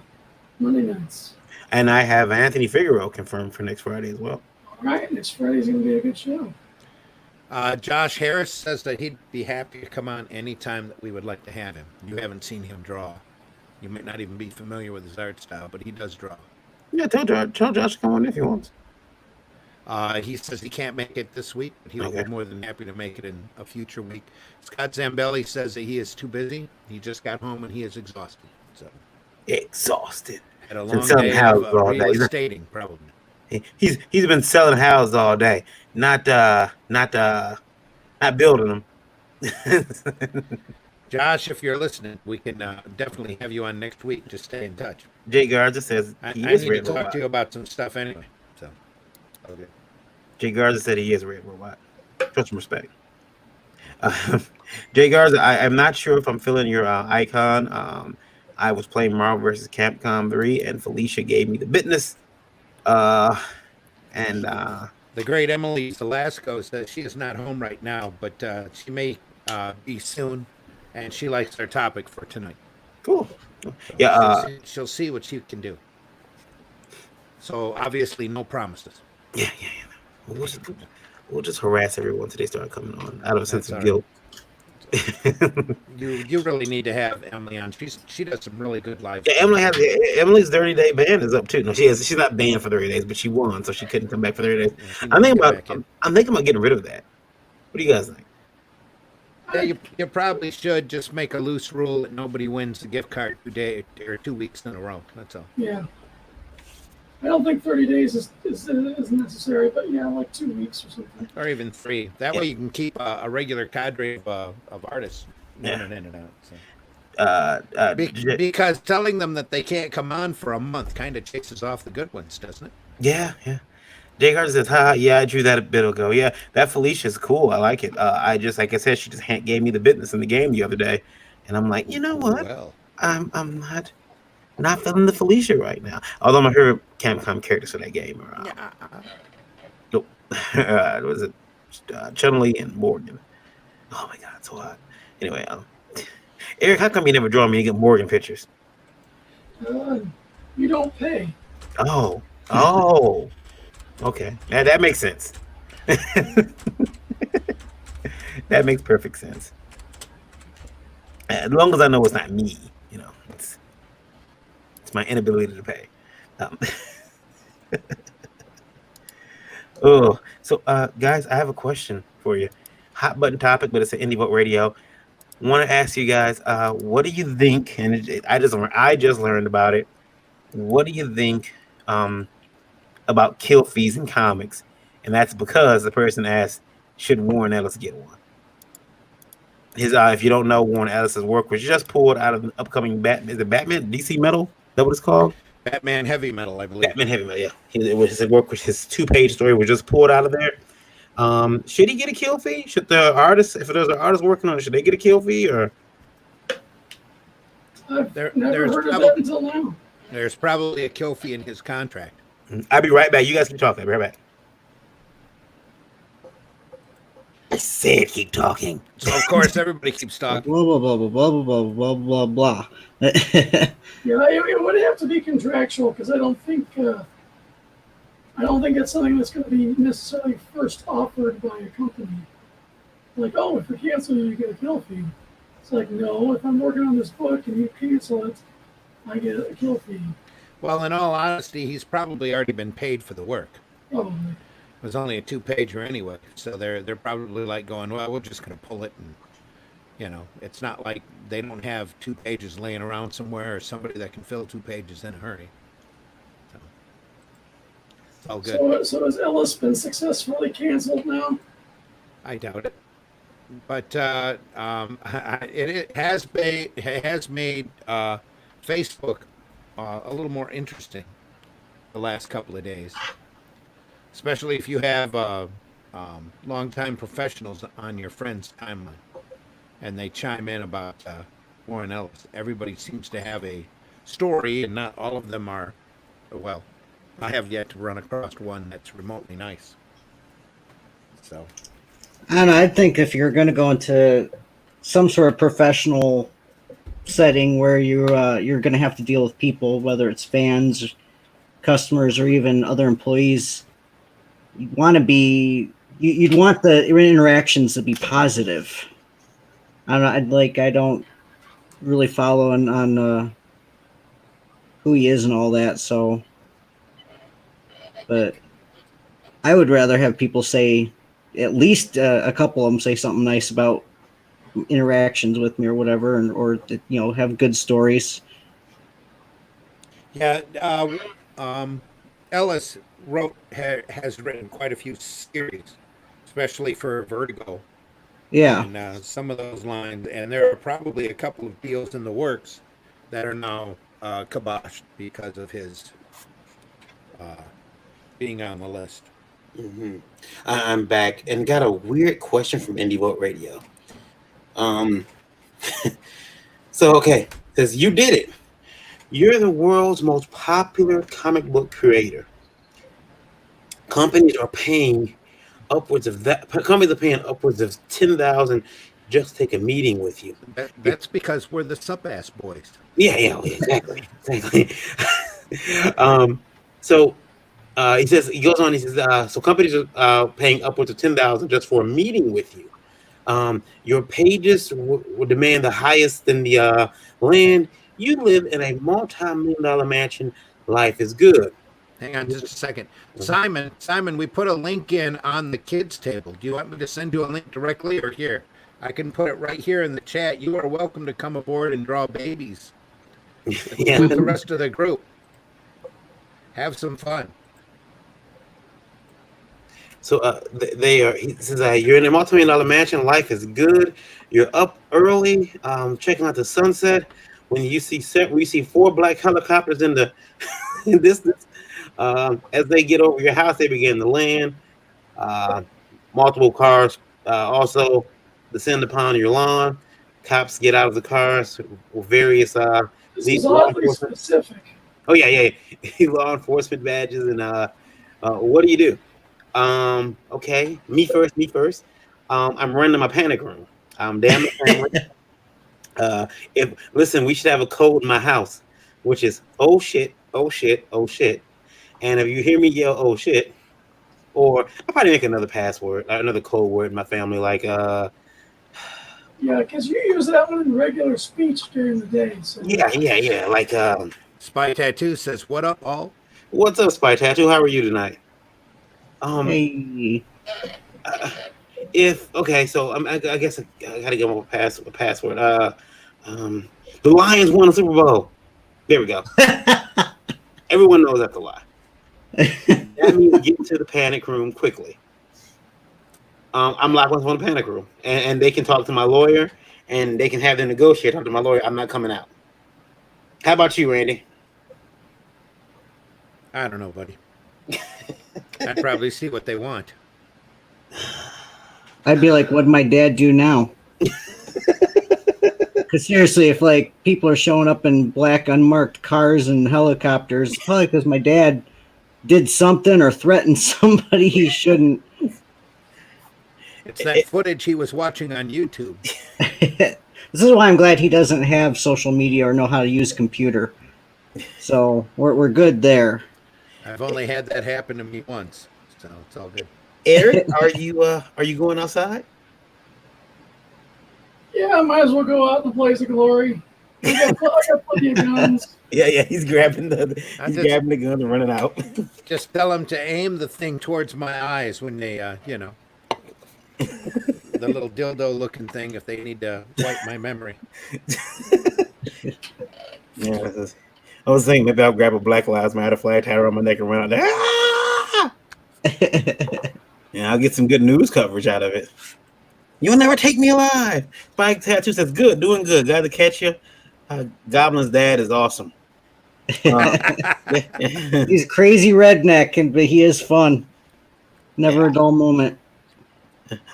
Monday nights. And I have Anthony Figueroa confirmed for next Friday as well. All right, next Friday's going to be a good show. Josh Harris says that he'd be happy to come on anytime that we would like to have him. You haven't seen him draw. You might not even be familiar with his art style, but he does draw. Yeah, tell Josh to come on if he wants. He says he can't make it this week, but he will be more than happy to make it in a future week. Scott Zambelli says that he is too busy. He just got home and he is exhausted. So exhausted. Had a long day of real estating, probably. He's been selling houses all day, not building them. Josh, if you're listening, we can definitely have you on next week. Just stay in touch. Jay Garza says I need to talk to you about some stuff anyway. So, okay. Jay Garza said he is a red robot. Trust and respect. Jay Garza, I'm not sure if I'm feeling your icon. I was playing Marvel vs. Capcom 3, and Felicia gave me the business. The great Emily Velasco says she is not home right now, but she may be soon, and she likes our topic for tonight. Cool. So Yeah, she'll see what she can do. So obviously, no promises. Yeah. We'll just harass everyone until they start coming on out of a sense of guilt. You really need to have Emily on. She does some really good live. Yeah, Emily's 30-day ban is up too. No, she's not banned for 30 days, but she won, so she couldn't come back for 30 days. I'm thinking about getting rid of that. What do you guys think? Yeah, you probably should just make a loose rule that nobody wins the gift card 2 weeks in a row. That's all. Yeah. I don't think 30 days is necessary, but yeah, like 2 weeks or something. Or even 3. That way you can keep a regular cadre of artists running in and out. So. Because telling them that they can't come on for a month kind of chases off the good ones, doesn't it? Yeah. Jay Garza says, yeah, I drew that a bit ago. Yeah, that Felicia's cool. I like it. I just, like I said, she just gave me the business in the game the other day. And I'm like, you know what? Well. I'm not feeling the Felicia right now. Although my favorite Capcom characters for that game are, what was it? Chun-Li and Morgan. Oh my god, so hot. Anyway, Eric, how come you never draw me any Morgan pictures? Uh, you don't pay. Oh, oh, okay. That makes sense. That makes perfect sense. As long as I know it's not me, it's my inability to pay. Um, oh, so guys, I have a question for you. Hot button topic, but it's an Indie Vote Radio. Want to ask you guys, what do you think? And I just learned about it. What do you think about kill fees in comics? And that's because the person asked, should Warren Ellis get one? If you don't know, Warren Ellis's work was just pulled out of the upcoming Batman. Is it Batman DC Metal? Is that what it's called? Batman Heavy Metal, I believe. Batman Heavy Metal. Yeah, it was his work, which his 2-page story was just pulled out of there. Should he get a kill fee? Should the artist, if there's an artist working on it, should they get a kill fee or? I've never heard of that until now. There's probably a kill fee in his contract. I'll be right back. You guys keep talking. I'll be right back. I said keep talking. So of course everybody keeps talking. Blah blah blah blah blah blah blah blah blah. Yeah, it would have to be contractual because I don't think it's something that's going to be necessarily first offered by a company. Like, oh, if we cancel you, you get a kill fee. It's like, no, if I'm working on this book and you cancel it, I get a kill fee. Well, in all honesty, he's probably already been paid for the work. Probably. It was only a 2-pager anyway, so they're probably like going, well, we're just going to pull it, and it's not like they don't have 2 pages laying around somewhere or somebody that can fill 2 pages in a hurry. So it's all good. So has Ellis been successfully canceled now? I doubt it, but it has made Facebook a little more interesting the last couple of days. Especially if you have longtime professionals on your friend's timeline, and they chime in about Warren Ellis. Everybody seems to have a story, and not all of them are. Well, I have yet to run across one that's remotely nice. So, And I think if you're going to go into some sort of professional setting where you're going to have to deal with people, whether it's fans, customers, or even other employees. You'd want the interactions to be positive. I don't really follow on who he is and all that. So, but I would rather have people say, at least a couple of them say something nice about interactions with me or whatever, or have good stories. yeah, Ellis has written quite a few series, especially for Vertigo. Yeah. And some of those lines, and there are probably a couple of deals in the works that are now kiboshed because of his being on the list. Mm-hmm. I'm back and got a weird question from Indie Vote Radio. So okay, because you did it. You're the world's most popular comic book creator. Companies are paying upwards of $10,000 just to take a meeting with you. That's because we're the sup-ass boys. Yeah, exactly. So he goes on. He says, so companies are paying upwards of $10,000 just for a meeting with you. Your pages will demand the highest in the land. You live in a multi-million-dollar mansion. Life is good. Hang on just a second. Simon, we put a link in on the kids table. Do you want me to send you a link directly or here? I can put it right here in the chat. You are welcome to come aboard and draw babies with the rest of the group. Have some fun. So he says, you're in a multi-million-dollar mansion. Life is good. You're up early, checking out the sunset. When you see 4 black helicopters in the distance, as they get over your house, they begin to land. Multiple cars also descend upon your lawn. Cops get out of the cars with various this is oddly specific. Oh yeah. Law enforcement badges and what do you do? Okay, me first. I'm running my panic room. Damn the family. If listen, we should have a code in my house, which is oh shit, oh shit, oh shit. And if you hear me yell oh shit, or I'll probably make another password, another code word in my family, like Yeah, because you use that one in regular speech during the day. So yeah, like Spy Tattoo says, "What up, all?" what's up, Spy Tattoo? How are you tonight? Um, Hey. uh, if okay, so I guess I gotta give him a password. Um, the Lions won the Super Bowl. There we go. Everyone knows that's a lie. That means get to the panic room quickly. I'm locked once on the panic room, and they can talk to my lawyer, and they can have them negotiate. Talk to my lawyer. I'm not coming out. How about you, Randy? I don't know, buddy. I'd probably see what they want. I'd be like, what'd my dad do now? Because seriously, if like people are showing up in black unmarked cars and helicopters, it's probably because my dad did something or threatened somebody he shouldn't. It's that footage he was watching on YouTube. This is why I'm glad he doesn't have social media or know how to use computer. So we're good there. I've only had that happen to me once, so it's all good. Eric, are you going outside? yeah, I might as well go out in the blaze of glory. I got plenty of guns. Yeah, he's grabbing the just- grabbing the gun and running out. Just tell them to aim the thing towards my eyes when they, the little dildo-looking thing. If they need to wipe my memory. Yeah, I was thinking maybe I'll grab a Black Lives Matter flag, tie it around my neck, and run out there. Ah! Yeah, I'll get some good news coverage out of it. You'll never take me alive. Spike Tattoo says, good, doing good. Got to catch you. Goblin's dad is awesome. He's a crazy redneck, but he is fun. Never a dull moment.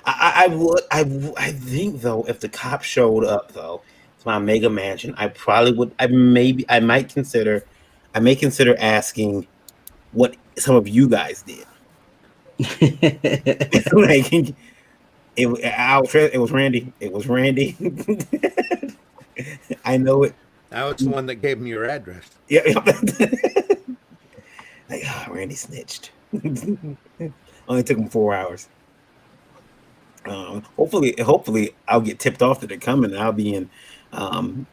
I think though, if the cops showed up though to my mega mansion, I probably would. I may consider asking what some of you guys did. Like it was Randy. It was Randy. I know it. Now it's the one that gave me your address. Yeah. Like, Randy snitched. Only took him 4 hours. Hopefully, I'll get tipped off that they're coming. And I'll be in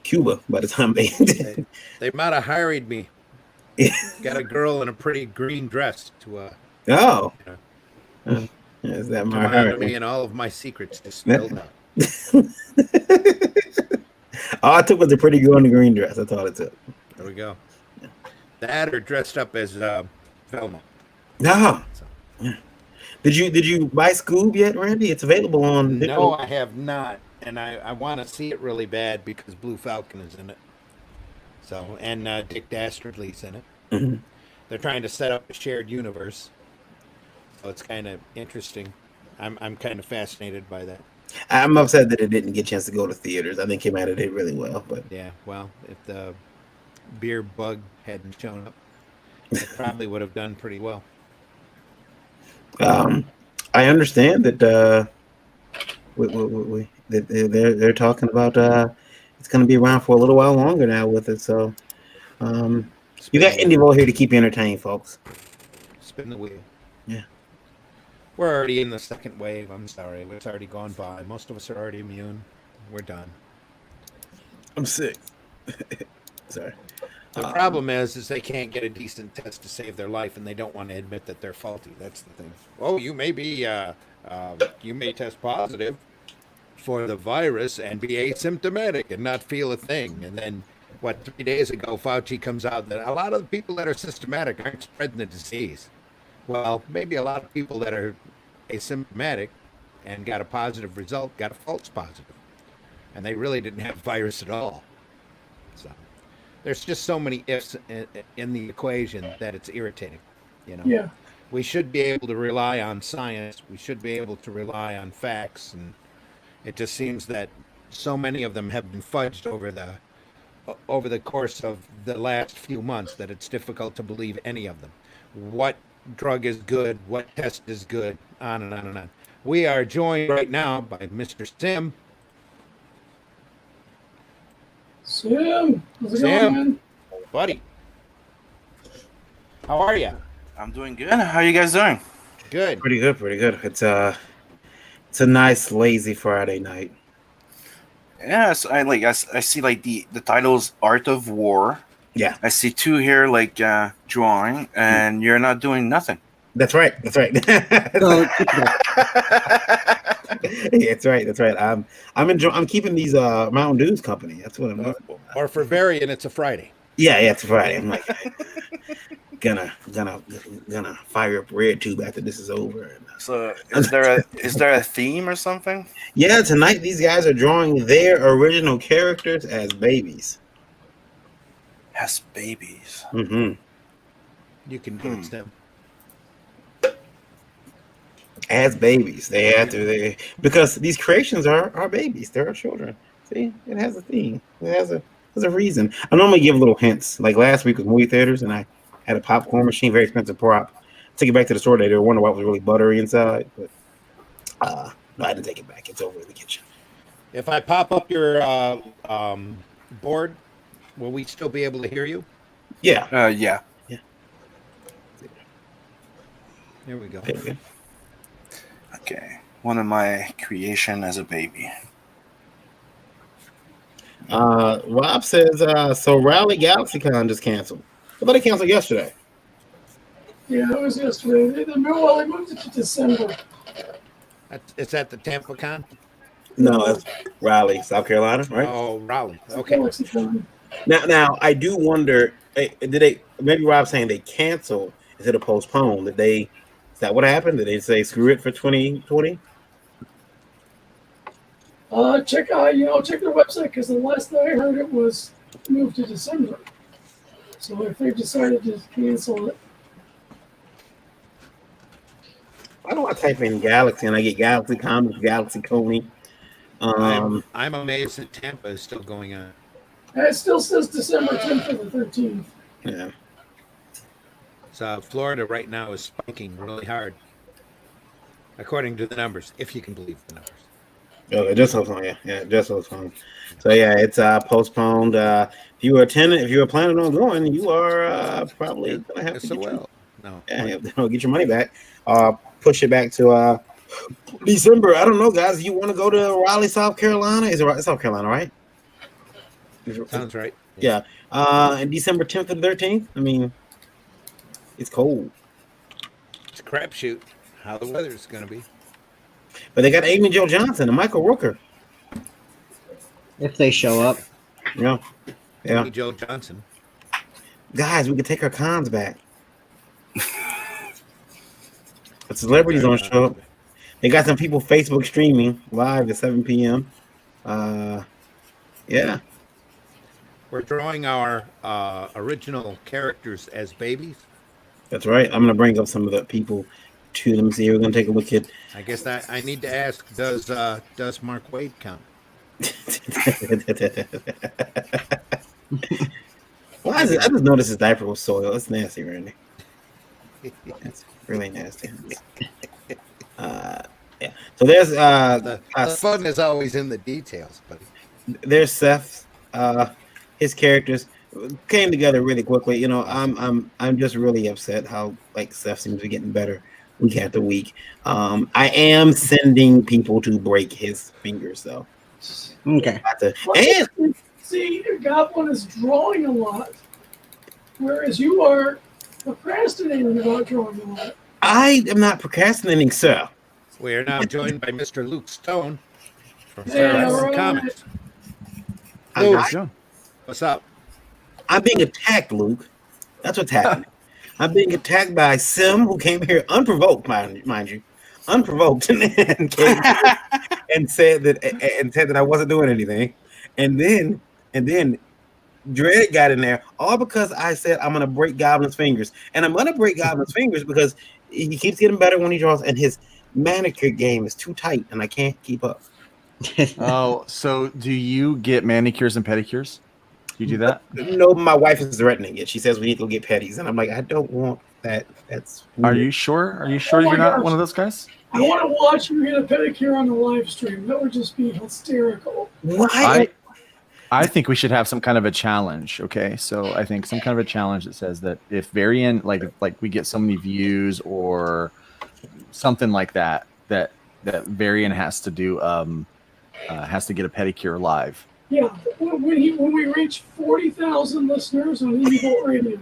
Cuba by the time they might have hired me. Got a girl in a pretty green dress to oh. Is that my heart? Me and all of my secrets just spilled out. All I took was a pretty girl in a green dress. That's all it took. There we go. That or dressed up as Velma. No. So. Did you buy Scoob yet, Randy? It's available on. No, I have not, and I want to see it really bad because Blue Falcon is in it. So and Dick Dastardly's in it. Mm-hmm. They're trying to set up a shared universe, so it's kind of interesting. I'm kind of fascinated by that. I'm upset that it didn't get a chance to go to theaters. I think it might have did really well, but yeah, well, if the beer bug hadn't shown up, it probably would have done pretty well. I understand that they're talking about it's going to be around for a little while longer now with it. So you got IndieVolt here to keep you entertained, folks. Spin the wheel. Yeah. We're already in the second wave. I'm sorry. It's already gone by. Most of us are already immune. We're done. I'm sick. Sorry. The problem is they can't get a decent test to save their life, and they don't want to admit that they're faulty. That's the thing. Oh, you may be, you may test positive for the virus and be asymptomatic and not feel a thing. And then, 3 days ago, Fauci comes out that a lot of the people that are systematic aren't spreading the disease. Well, maybe a lot of people that are asymptomatic and got a positive result got a false positive, and they really didn't have virus at all. So there's just so many ifs in the equation that it's irritating. Yeah. We should be able to rely on science. We should be able to rely on facts, and it just seems that so many of them have been fudged over the course of the last few months that it's difficult to believe any of them. What drug is good, what test is good, on and on and on. We are joined right now by Mr. Sim. Sam, how's it Sam. going, man? Buddy, how are you? I'm doing good. How are you guys doing? Good. Pretty good, pretty good. It's a nice lazy Friday night. Yes, I see like the titles Art of War. Yeah, I see two here like drawing, and you're not doing nothing. that's right. That's right. So, Yeah, that's right. That's right. I'm enjoying. I'm keeping these Mountain Dews company. That's what I'm doing. Or for Varian, it's a Friday. Yeah, it's Friday. I'm like gonna fire up Red Tube after this is over. And, So is there a theme or something? yeah, tonight these guys are drawing their original characters as babies. Has babies. Mm-hmm. You can do it, Sam. As babies, they have to. Because these creations are babies. They're children. See, it has a theme. There's a reason. I normally give little hints. Like last week with movie theaters, and I had a popcorn machine, very expensive prop. Took it back to the store today. They were wondering why it was really buttery inside, but no, I didn't take it back. It's over in the kitchen. If I pop up your board, will we still be able to hear you? Yeah. Yeah. There we go. Okay. Okay. One of my creation as a baby. Rob says, so Rally GalaxyCon just canceled. I thought it canceled yesterday. Yeah, it was yesterday. They moved it to December. It's at the Tampa Con? No, that's Raleigh, South Carolina, right? Oh, Raleigh. Okay. Lexicon. Now, I do wonder, did they, maybe Rob's saying they canceled instead of postpone. Is that what happened? Did they say screw it for 2020? Check their website because the last I heard it was moved to December. So if they've decided to cancel it, Why do I type in Galaxy and I get Galaxy Comics, Galaxy Coney? I'm amazed that Tampa is still going on. it still says December 10th or the 13th. Yeah. So Florida right now is spiking really hard, according to the numbers, if you can believe the numbers. Oh, just postponed. Yeah, just postponed. So yeah, it's postponed. If you were planning on going, you are probably gonna have to So get your, well. No. get your money back. Push it back to December. I don't know, guys. You want to go to Raleigh, South Carolina? Is it South Carolina, right? Sounds right. Yeah. And December 10th and 13th. I mean, it's cold. It's a crapshoot how the weather's going to be. But they got Amy Jo Johnson and Michael Rooker. if they show up. Yeah. Yeah. Joe Johnson. Guys, we could take our cons back. The celebrities don't show up. They got some people Facebook streaming live at 7 p.m. Yeah. We're drawing our original characters as babies. That's right. I'm gonna bring up some of the people to them. See, we're gonna take a look at. I guess that I need to ask: Does Mark Wade count? Why is it? I just noticed his diaper was soiled. That's nasty, Randy. That's really nasty. Yeah. So there's The fun is always in the details, buddy. there's Seth. His characters came together really quickly. You know, I'm just really upset how like Seth seems to be getting better week after week. I am sending people to break his fingers though. Okay. And See, Goblin is drawing a lot, whereas you are procrastinating about drawing a lot. I am not procrastinating, sir. We are now joined by Mr. Luke Stone from Yeah, Star Wars right. Comics. What's up? I'm being attacked, Luke. That's what's happening. I'm being attacked by Sim, who came here unprovoked, mind you, unprovoked, and said that I wasn't doing anything, and then Dredd got in there all because I said I'm gonna break Goblin's fingers, and I'm gonna break Goblin's fingers because he keeps getting better when he draws, and his manicure game is too tight, and I can't keep up. Oh, so do you get manicures and pedicures? You do that? No, my wife is threatening it. She says we need to go get petties, and I'm like, I don't want that. That's Are weird. you sure? Are you sure Oh my you're not gosh. one of those guys? I want to watch you get a pedicure on the live stream. That would just be hysterical. Why? I think we should have some kind of a challenge. Okay, so I think some kind of a challenge that says that if Varian like we get so many views or something like that, that Varian has to do has to get a pedicure live. Yeah, when we reach 40,000 listeners on Indie Volt Radio.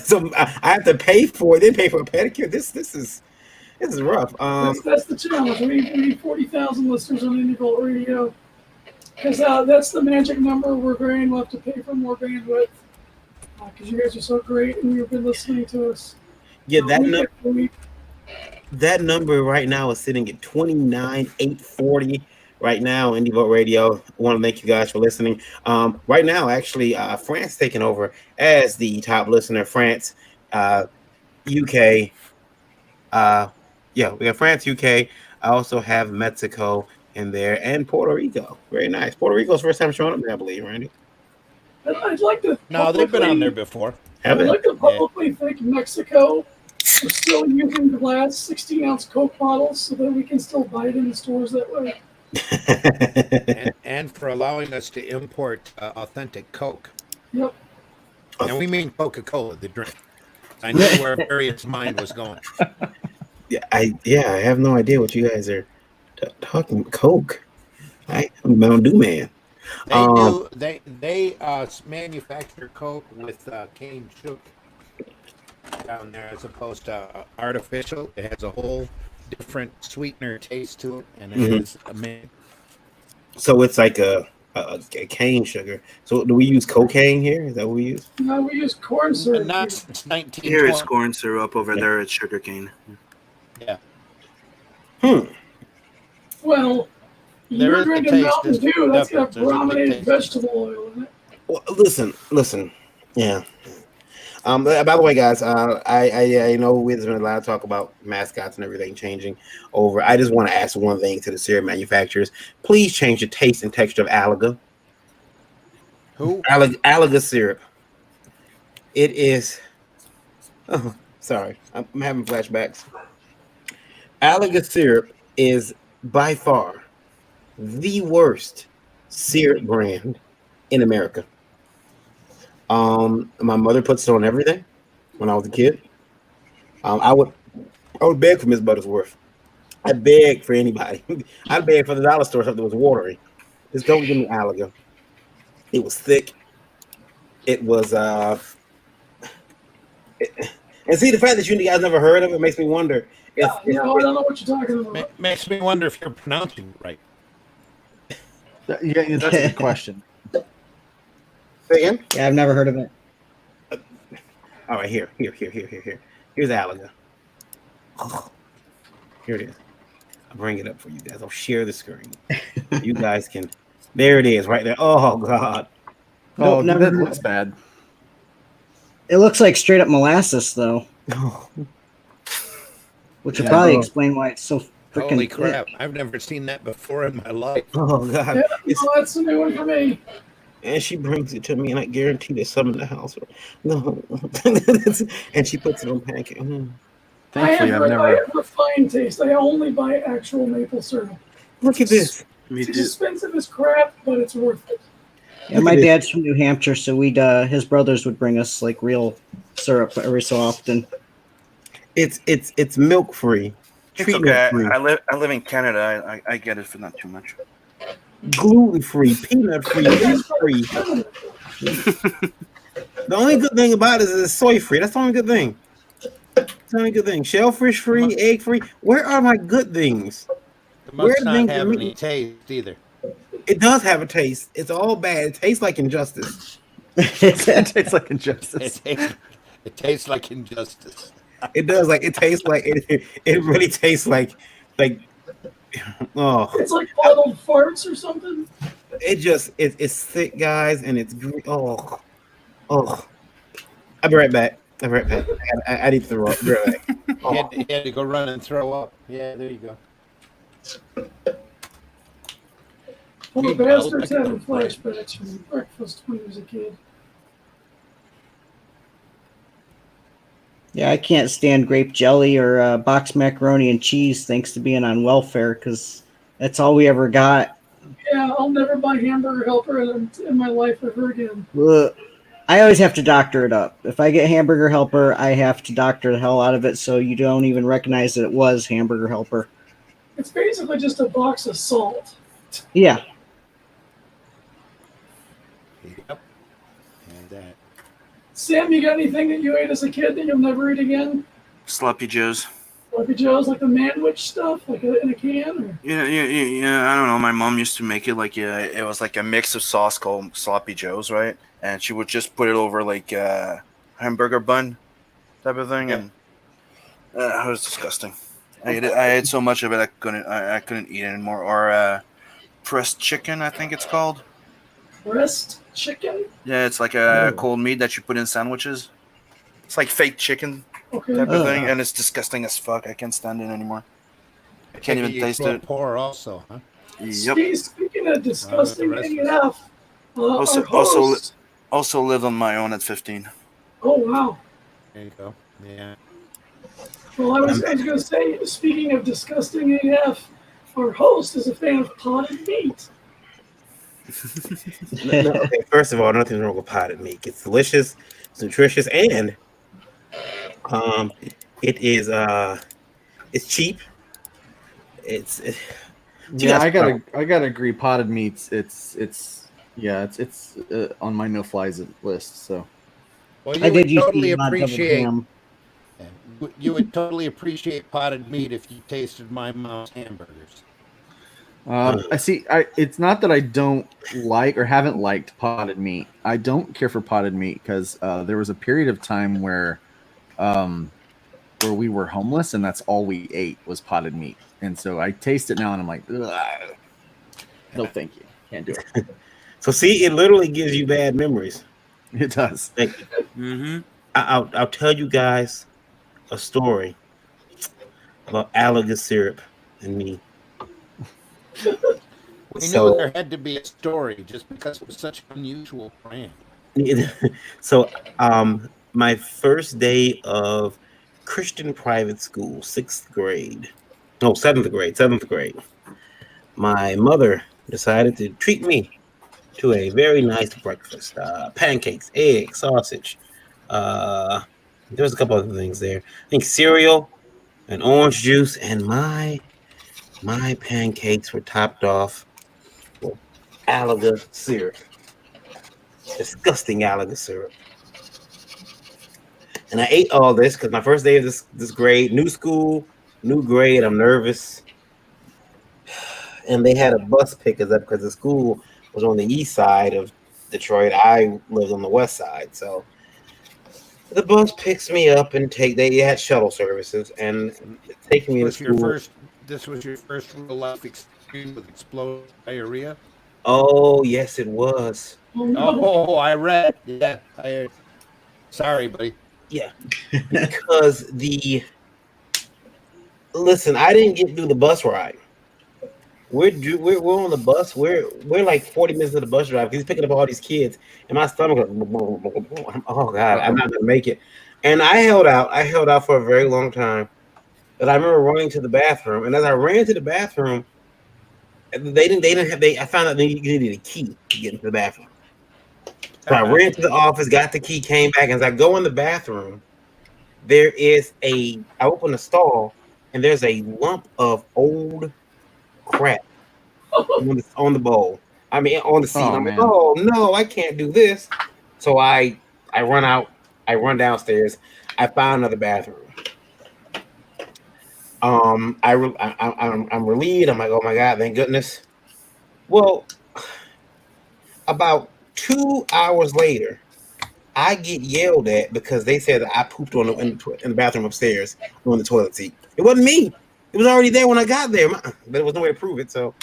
So I have to pay for it, then pay for a pedicure. This is rough. That's the challenge. We need 40,000 listeners on Indie Volt Radio. Because that's the magic number. We're going to have to pay for more bandwidth. Because you guys are so great and you've been listening to us. Yeah, Week. that number right now is sitting at 29,840 right now. Indie Vote Radio. I want to thank you guys for listening. Right now, actually, France taking over as the top listener. France, UK. Yeah, we got France, UK. I also have Mexico in there and Puerto Rico. Very nice. Puerto Rico's first time showing up there, I believe, Randy. I'd like to. No, they've been on there before. Have I'd it? like to publicly thank Mexico for still using glass 16-ounce Coke bottles so that we can still buy it in the stores that way. and for allowing us to import authentic Coke. Yep. And we mean Coca-Cola, the drink. I knew where Varian's mind was going. I have no idea what you guys are talking. Coke. I'm Mountain Dew man. They manufacture Coke with cane sugar down there as opposed to artificial. It has a whole different sweetener taste to it, and it is amazing. So it's like a cane sugar. So do we use cocaine here? Is that what we use? No, we use corn syrup. Not since 1920. Here it's corn syrup. Over there it's sugarcane. Yeah. Well, There you're is a drinking taste Mountain Dew. That's got difference. There's a big brominated taste. vegetable oil in it. Well, listen. Yeah. By the way, guys, I know there's been a lot of talk about mascots and everything changing over. I just want to ask one thing to the cereal manufacturers: please change the taste and texture of Alaga. Who? Alaga syrup. It is. Oh, sorry, I'm having flashbacks. Alaga syrup is by far the worst syrup brand in America. My mother puts it on everything when I was a kid. I would beg for Miss Buttersworth. I beg for anybody. I'd beg for the dollar store something that was watery. Just don't give me Alaga. It was thick. It was and see, the fact that you guys never heard of it makes me wonder. I don't know what you're talking about. Makes me wonder if you're pronouncing it right. Yeah, that's a good question. Say again? Yeah, I've never heard of it. All right, here. Here's Alaga. Oh, here it is. I'll bring it up for you guys. I'll share the screen. You guys can. There it is, right there. Oh God. Oh, Nope, that never- looks bad. It looks like straight up molasses, though, Oh, which would Yeah. probably explain why it's so freaking Holy thick. crap. I've never seen that before in my life. God. Yeah, no, that's a new one for me. And she brings it to me, and I guarantee there's some in the house. No. And she puts it on pancake. Thankfully, I've I never. have refined taste. I only buy actual maple syrup. Look at this. Me It's too. expensive as crap, but it's worth it. Yeah, my dad's from New Hampshire, so we'd his brothers would bring us like real syrup every so often. It's milk free. It's Tree okay. milk free. I live in Canada. I get it for not too much. Gluten free, peanut free, wheat free. The only good thing about it is it's soy free. That's the only good thing. That's the only good thing. Shellfish free, egg free. Where are my good things? It Where must the not things have that any meat- taste either. It does have a taste. It's all bad. It tastes like injustice. It tastes like injustice. It tastes like injustice. It does. Like it tastes like it. It really tastes like oh. It's like bottled farts or something. It's thick, guys, and it's oh. I'll be right back. I need to throw up. Be right back. He had to go run and throw up. Yeah, there you go. Well, the Meanwhile, bastards I can having complain. flashbacks from breakfast when he was a kid. Yeah, I can't stand grape jelly or box macaroni and cheese thanks to being on welfare because that's all we ever got Yeah, I'll never buy Hamburger Helper in my life ever again. Ugh. I always have to doctor it up. If I get Hamburger Helper, I have to doctor the hell out of it so you don't even recognize that it was Hamburger Helper. It's basically just a box of salt. Yeah. Yep. And that. Sam, you got anything that you ate as a kid that you'll never eat again? Sloppy Joes. Sloppy Joe's, like the Manwich stuff, like in a can? Or? Yeah. I don't know. My mom used to make it like it was like a mix of sauce called Sloppy Joes, right? And she would just put it over like hamburger bun type of thing, Yep. and it was disgusting. I ate so much of it I couldn't eat it anymore. Or pressed chicken, I think it's called. Breast chicken? Yeah, it's like a cold meat that you put in sandwiches. It's like fake chicken Okay. type of Ugh. thing, and it's disgusting as fuck. I can't stand it anymore. I can't even You taste throw it. Pour also, huh? Yep. Speaking of disgusting rest AF, Also, our host. also live on my own at 15. Oh, wow. There you go. Yeah. Well, I was going to say, speaking of disgusting AF, our host is a fan of potted meat. No, okay, first of all, nothing's wrong with potted meat. It's delicious, it's nutritious, and um, it is it's cheap. It's you Yeah, guys I gotta agree. Potted meats, it's on my no flies list. So Well, I you did would used to totally eat a lot of double appreciate. ham. You would totally appreciate potted meat if you tasted my mom's hamburgers. I see. It's not that I don't like or haven't liked potted meat. I don't care for potted meat because there was a period of time where we were homeless and that's all we ate was potted meat. And so I taste it now and I'm like, ugh, no, thank you, can't do it. so see, it literally gives you bad memories. It does. Thank you. Mm-hmm. I'll tell you guys a story about alligator syrup and me. We knew So there had to be a story just because it was such an unusual brand. so my first day of Christian private school, sixth grade. No, seventh grade. My mother decided to treat me to a very nice breakfast. Pancakes, eggs, sausage. Uh, there's a couple other things there. I think cereal and orange juice, and my pancakes were topped off with alligator syrup. Disgusting alligator syrup. And I ate all this because my first day of this grade, new school, new grade. I'm nervous, and they had a bus pick us up because the school was on the east side of Detroit. I lived on the west side, so the bus picks me up and they had shuttle services and taking me to school. This was your first real life experience with explosive diarrhea. Oh yes, it was. Oh, no. Oh, I read. Yeah, I. Sorry, buddy. Yeah, because the listen, I didn't get to do the bus ride. We're on the bus. We're like 40 minutes of the bus drive. He's picking up all these kids, and my stomach. Oh God, I'm not gonna make it. And I held out. I held out for a very long time. But I remember running to the bathroom, and as I ran to the bathroom, they didn't have. I found out they needed a key to get into the bathroom. So I ran to the office, got the key, came back. As I go in the bathroom, I open the stall, and there's a lump of old crap on the bowl. I mean, on the seat. Oh, I'm like, man. oh no, I can't do this. So I run out. I run downstairs. I found another bathroom. I'm relieved. I'm like, oh my God, thank goodness. Well, about 2 hours later, I get yelled at because they said that I pooped in the bathroom upstairs on the toilet seat. It wasn't me. It was already there when I got there, but there was no way to prove it. So,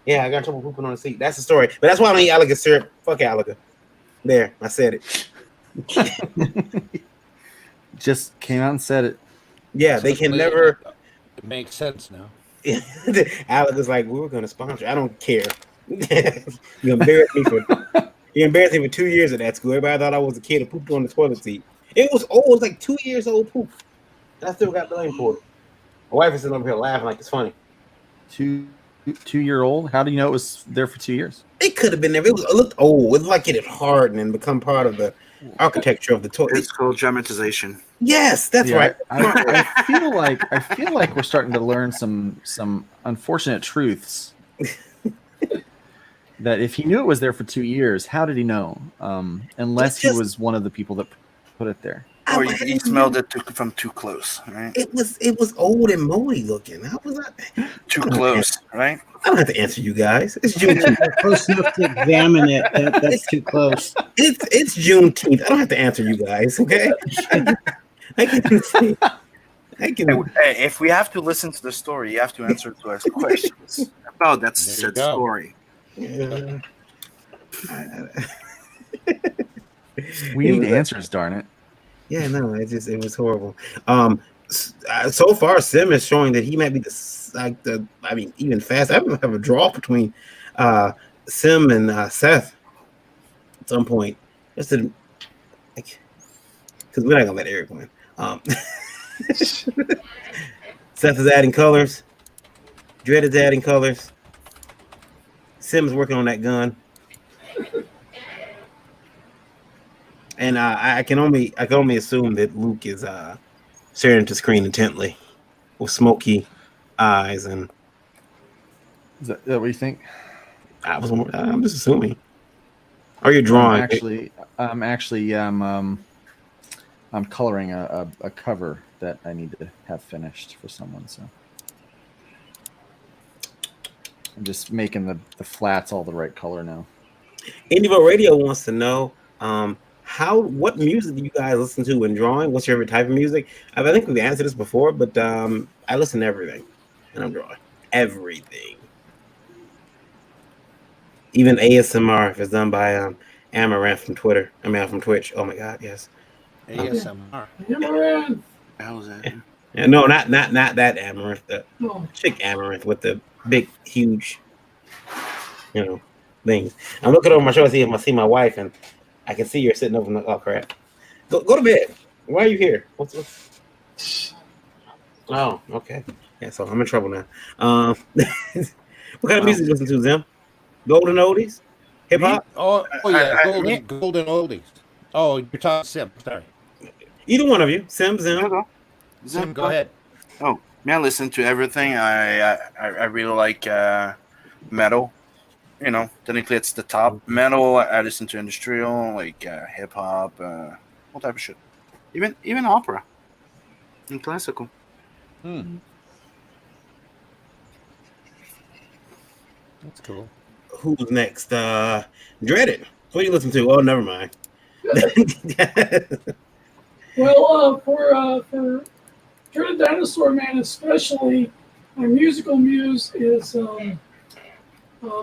yeah, I got in trouble pooping on the seat. That's the story. But that's why I don't eat alligator syrup. Fuck alligator. There, I said it. Just came out and said it. Yeah, they can Suddenly, never. It makes sense now. Alligator's like, we were going to sponsor. I don't care. you embarrassed me for. You embarrassed me for 2 years at that school. Everybody thought I was a kid who pooped on the toilet seat. It was old. It was like 2 years old poop. I still got blamed for it. My wife is sitting over here laughing like it's funny. 2 2-year-old? How do you know it was there for 2 years? It could have been there. It looked old. It looked like it had hardened and become part of the architecture of the toy. It's called dramatization. Yes, that's See, right. I feel like we're starting to learn some unfortunate truths. That if he knew it was there for 2 years, how did he know? Unless he was one of the people that put it there. Or you smelled it from too close, right? It was old and moldy looking. How was that? Too close, right? I don't have to answer you guys. It's Juneteenth. You're close enough to examine it. That's too close. It's Juneteenth. I don't have to answer you guys. Okay. I can see. I can. Hey, if we have to listen to the story, you have to answer to us questions about that said story. Yeah. We need answers, darn it. Yeah, no, it was horrible. So far, Sim is showing that he might be even fast. I have a draw between Sim and Seth at some point. Just to, because we're not gonna let Eric win. Seth is adding colors. Dread is adding colors. Sim is working on that gun. And I can only assume that Luke is staring at the screen intently with smoky eyes, and Is that what you think? I'm just assuming. Are you drawing? I'm coloring a cover that I need to have finished for someone. So I'm just making the flats all the right color now. Indivo Radio wants to know what music do you guys listen to when drawing? What's your favorite type of music? I think we've answered this before, but I listen to everything, and I'm drawing everything, even ASMR if it's done by Amaranth from Twitter. From Twitch. Oh my God, yes. ASMR. Amaranth. How's that? Yeah, no, not that Amaranth. The chick Amaranth with the big, huge, things. I'm looking over my shoulder to see if I see my wife, and I can see you're sitting over. Oh crap! Go to bed. Why are you here? What's? Oh, okay. Yeah, so I'm in trouble now. What kind of music do you listen to, Zim? Golden oldies, hip hop. Oh yeah, golden oldies. Oh, you're talking Sim. Sorry. Either one of you, Sim, Zim. Sim, go ahead. Oh, man, I listen to everything. I really like metal. Technically it's the top metal. I listen to industrial, like hip hop, all type of shit. Even opera and classical. That's cool. Who's next? Dreaded. What do you listen to? Oh, never mind. Well, for Dreaded Dinosaur Man especially, my musical muse is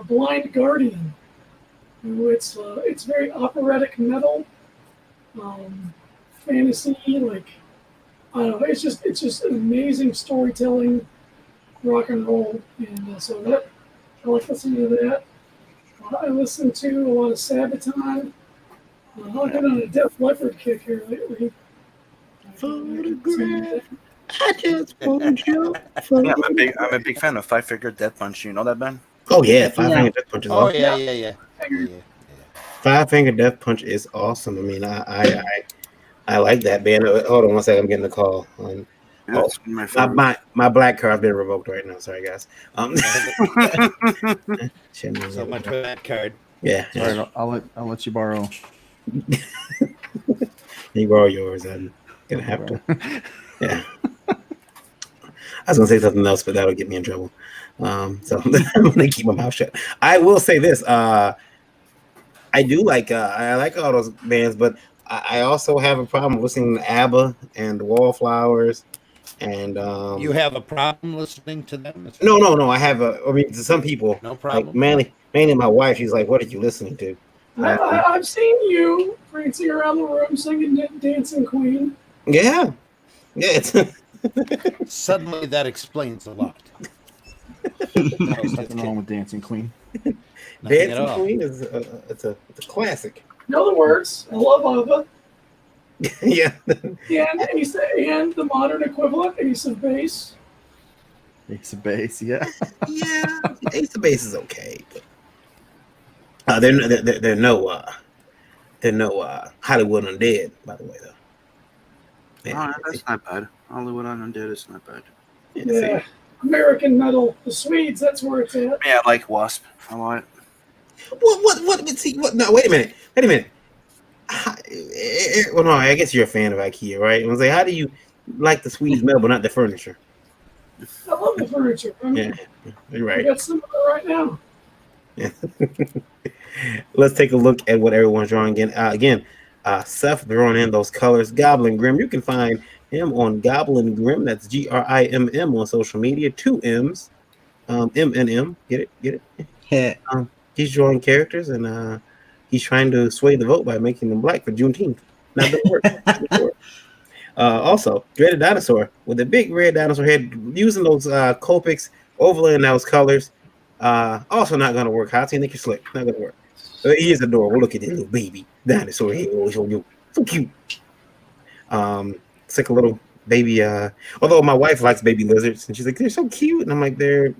Blind Guardian. It's very operatic metal, fantasy. Like I don't know, it's just an amazing storytelling, rock and roll, and so that I like listening to that. I listen to a lot of Sabaton. I've been on a Def Leppard kick here lately. Photograph. I just want you. Yeah, I'm a big fan of Five Finger Death Punch. You know that band? Oh yeah, Five Finger Death Punch is Oh awesome. yeah. Five Finger Death Punch is awesome. I mean, I like that band. Hold on one second, I'm getting a call. My black card's been revoked right now. Sorry guys. So much for that card. Yeah. Sorry, I'll let you borrow. You borrow yours. I'm gonna have to. Yeah. I was gonna say something else, but that'll get me in trouble. So I'm gonna keep my mouth shut. I will say this. I do like I like all those bands, but I also have a problem listening to ABBA and Wallflowers, and You have a problem listening to them? No. I have I mean, to some people, No problem. Like mainly my wife. She's like, "What are you listening to?" I've seen you prancing around the room singing Dancing Queen. Yeah. It's Suddenly that explains a lot. There's nothing wrong with Dancing Queen. Nothing at Dancing all. Queen is it's a classic. Know the words. I love ABBA. Yeah. And the modern equivalent, Ace of Base. Ace of base, yeah. Yeah, Ace of Base is okay, but they're no Hollywood Undead, by the way, though. Yeah, Oh, that's not bad. Hollywood Undead is not bad. yeah. See, Yeah, American metal. The Swedes, that's where it's at. Yeah, I like Wasp a lot. what? See, what? No, wait a minute. Well, no, I guess you're a fan of IKEA, right? I was like, how do you like the Swedes metal but not the furniture? I love the furniture. I mean, Yeah, you're I right. got some of it right now. Let's take a look at what everyone's drawing again. Seth throwing in those colors. Goblin Grim. You can find him on Goblin Grim. That's GRIMM on social media. 2 M's. MNM. Get it? Get it? He's drawing characters and he's trying to sway the vote by making them black for Juneteenth. Not gonna work. Also, Dreaded Dinosaur with a big red dinosaur head using those Copics, overlaying those colors. Also not gonna work. How do you think you're slick? Not gonna work. He is adorable. Look at this little baby dinosaur head. So cute. It's like a little baby. Although my wife likes baby lizards, and she's like, they're so cute, and I'm like, They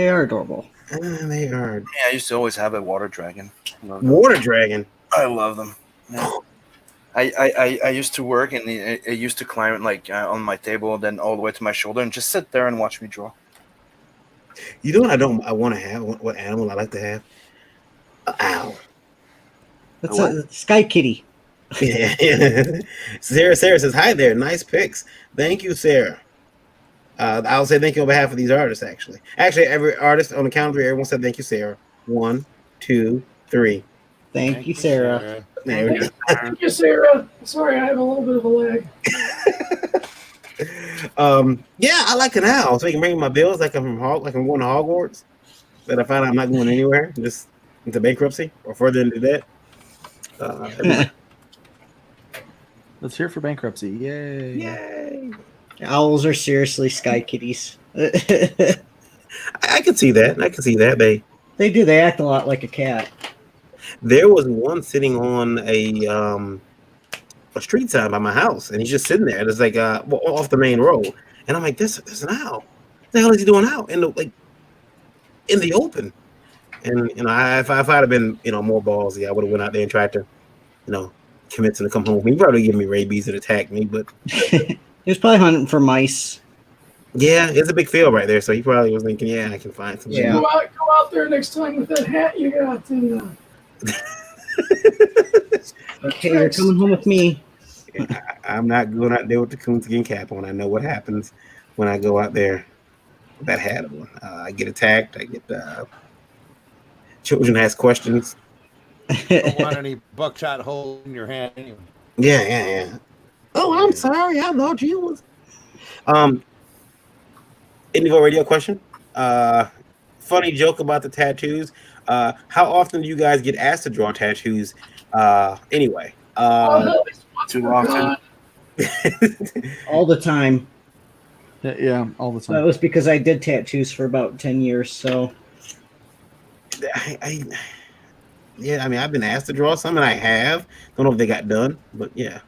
are adorable. they are Yeah, I used to always have a water dragon. water dragon. I love them. Yeah. I used to work and it used to climb like on my table, then all the way to my shoulder, and just sit there and watch me draw. You know what I want to have? What animal I like to have? An owl. That's a sky kitty. Yeah. Sarah says, hi there. Nice picks. Thank you, Sarah. I'll say thank you on behalf of these artists, actually. Actually, every artist on the count of three, everyone said thank you, Sarah. 1, 2, 3. Thank you, Sarah. There we go. Thank you, Sarah. Sorry, I have a little bit of a lag. Yeah, I like an owl, so I can bring my bills like I'm going to Hogwarts. That I find out I'm not going anywhere, just into bankruptcy or further into debt. Let's hear for bankruptcy. Yay. Yay! Owls are seriously sky kitties. I can see that. I can see that. They do. They act a lot like a cat. There was one sitting on a street sign by my house, and he's just sitting there. It's like off the main road, and I'm like, "There's an owl. What the hell is he doing out in the open?" And if I'd have been more ballsy, I would have went out there and tried to convince him to come home. He probably give me rabies and attack me, but He was probably hunting for mice. yeah, it's a big field right there, so he probably was thinking, "Yeah, I can find some." Yeah. Go out there next time with that hat you got. And, Okay, you're coming home with me. I'm not going out there with the coonskin cap on. I know what happens when I go out there with that hat on. I get attacked. I get children ask questions. Don't want any buckshot hole in your hand anyway. Yeah. Oh, I'm sorry. I thought you was. Indigo radio question. Funny joke about the tattoos. How often do you guys get asked to draw tattoos? Anyway. Too often. All the time. Yeah, all the That time. was because I did tattoos for about 10 years. So Yeah, I mean, I've been asked to draw some, and I have. Don't know if they got done, but yeah.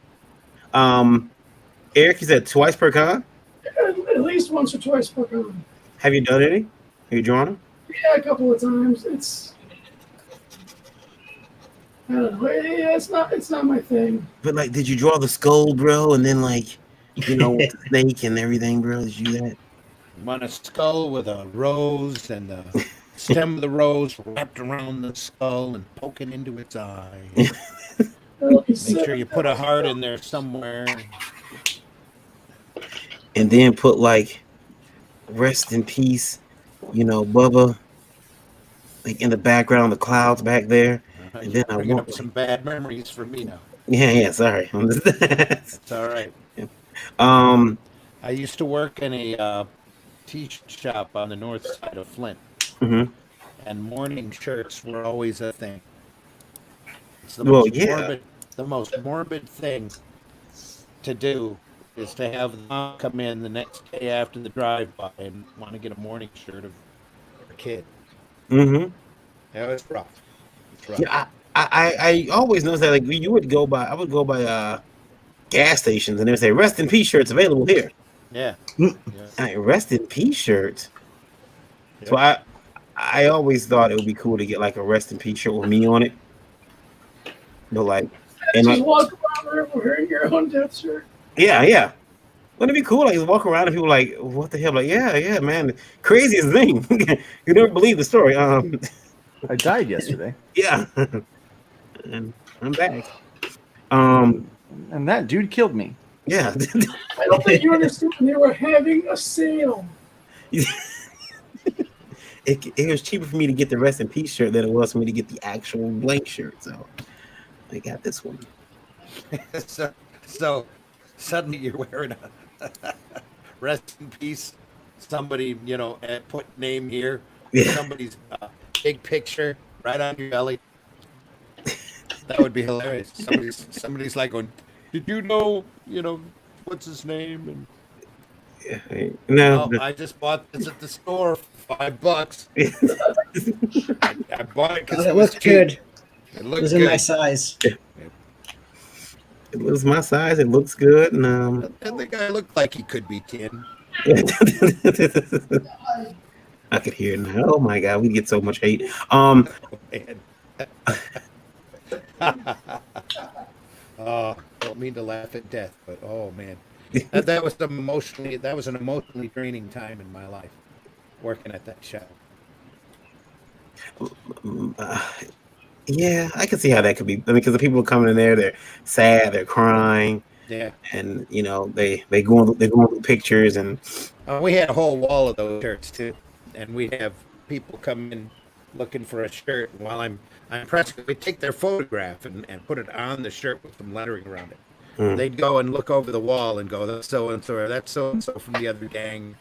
Eric, you said twice per con. at least once or twice per con. Have you done any? Have you drawn them? Yeah, a couple of times. I don't know. Yeah, it's not my thing. But like, did you draw the skull, bro? And then with the snake and everything, bro? Did you do that? Want a skull with a rose and the stem of the rose wrapped around the skull and poking into its eye. Make sure you put a heart in there somewhere. And then put rest in peace, Bubba, in the background, the clouds back there. And then I Bringing want up some bad memories for me now. Yeah, sorry. It's all right. I used to work in a t-shirt shop on the north side of Flint, and morning shirts were always a thing. It's the most morbid thing to do is to have them come in the next day after the drive-by and want to get a morning shirt of a kid. Mm-hmm. Yeah, it's rough. Yeah, I always noticed that I would go by gas stations and they would say rest in peace shirts available here. Yeah. Rest in peace shirts. So I always thought it would be cool to get like a rest in peace shirt with me on it. But like, and Just like, walk around there wearing your own death shirt. yeah. Wouldn't it be cool? Like, just walk around and people like, what the hell? Like, yeah, man, craziest thing. You never believe the story. I died yesterday, Yeah, and I'm back. Um, and that dude killed me. yeah. I don't think you understand. They were having a sale. It was cheaper for me to get the rest in peace shirt than it was for me to get the actual blank shirt. So I got this one. So suddenly you're wearing a rest in peace. Somebody, put name here. Yeah. Somebody's big picture right on your belly. That would be hilarious. Somebody's like going, "Did you know? What's his name?" And No. I just bought this at the store for $5. I bought it because It looked good. It It looked was good. in my size. It was my size. It looks good. And The guy looked like he could be 10. I could hear it now. Oh my god, we get so much hate. Man. Oh, don't mean to laugh at death, but oh man, that was an emotionally draining time in my life, working at that shop. Yeah, I can see how that could be. I mean, because the people are coming in there, they're sad, they're crying, Yeah, and they go through pictures and we had a whole wall of those shirts too, and we have people come in looking for a shirt. And while I'm pressing, we take their photograph and put it on the shirt with some lettering around it. They'd go and look over the wall and go, "That's so and so," or "That's so and so from the other gang."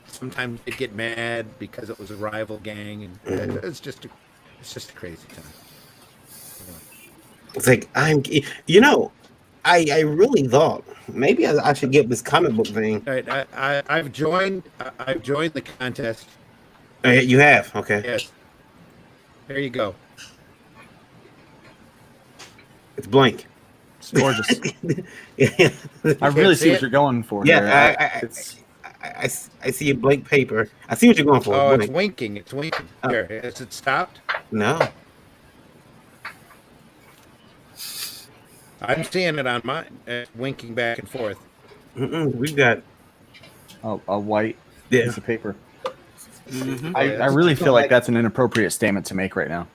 Sometimes they'd get mad because it was a rival gang, and it's just a crazy time. it's like I really thought maybe I should get this comic book thing. All right, I've joined the contest. You have, okay. Yes. There you go. It's blank. It's gorgeous. Yeah, I really see see it? what you're going for. yeah. here. I see a blank paper. I see what you're going for. Oh, it's Blank. winking. It's winking. Oh. Here, is it stopped? No. I'm seeing it on mine. It's winking back and forth. We've got A white yeah. piece of paper. Mhm. I really feel like that's an inappropriate statement to make right now.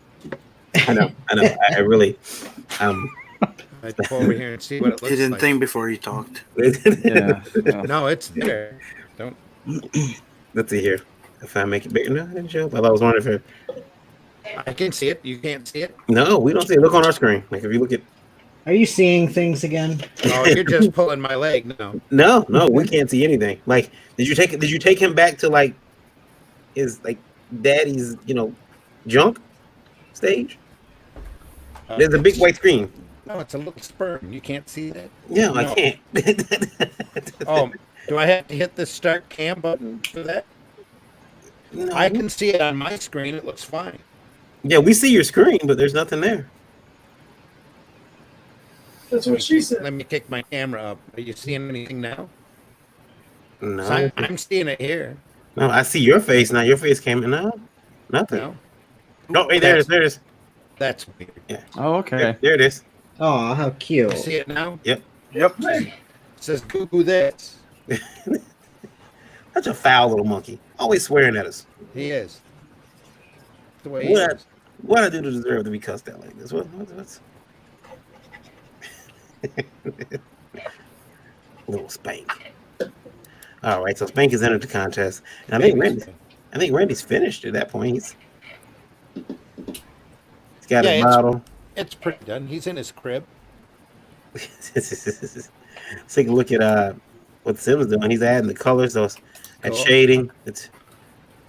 I know. I really I'd go over here and see what it He looks didn't like. think before he talked. Yeah. No, it's there. Don't. Let's see here. If I make it bigger, no, I didn't show up. I was wondering if I can see it. You can't see it. no, we don't see it. Look on our screen. Like if you look at Are you seeing things again? Oh, you're just pulling my leg now. no, we can't see anything. Like, did you take him back to like his like daddy's junk stage? There's a big white screen. No, it's a little sperm. You can't see that. No, I No. can't. Oh, do I have to hit the start cam button for that? No. I can see it on my screen. It looks fine. Yeah, we see your screen, but there's nothing there. That's what she said. Let me kick my camera up. Are you seeing anything now? No, So I'm seeing it here. no, I see your face now. Your face came in. No, nothing. No, No, hey, there it is. There it is. that's weird. Oh, okay. There it is. Oh, how You cute. see it now? Yep. It says "Goooo this." Such a foul little monkey. Always swearing at us. He is. That's the way he What? is. What I do to deserve to be cussed out like this? What's little Spank. All right, so Spank has entered the contest, and I think Randy's finished at that point. He's got his Yeah, bottle. It's pretty done. He's in his crib. Let's take a look at what Sim's doing. He's adding the colors, those that Cool. shading.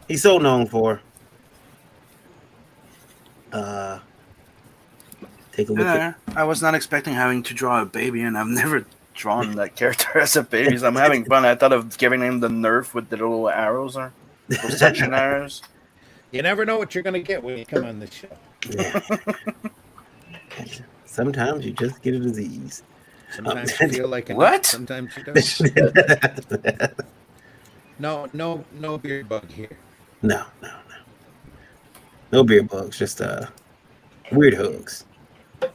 He's so known for. Take a look at. I was not expecting having to draw a baby, and I've never drawn that character as a baby. So I'm having fun. I thought of giving him the Nerf with the little arrows or section arrows. You never know what you're going to get when you come on this show. Yeah. Sometimes you just get a disease. Sometimes you feel like a What? nut, sometimes you don't. No beard bug here. No, no, no beer bugs. Just weird hugs. Does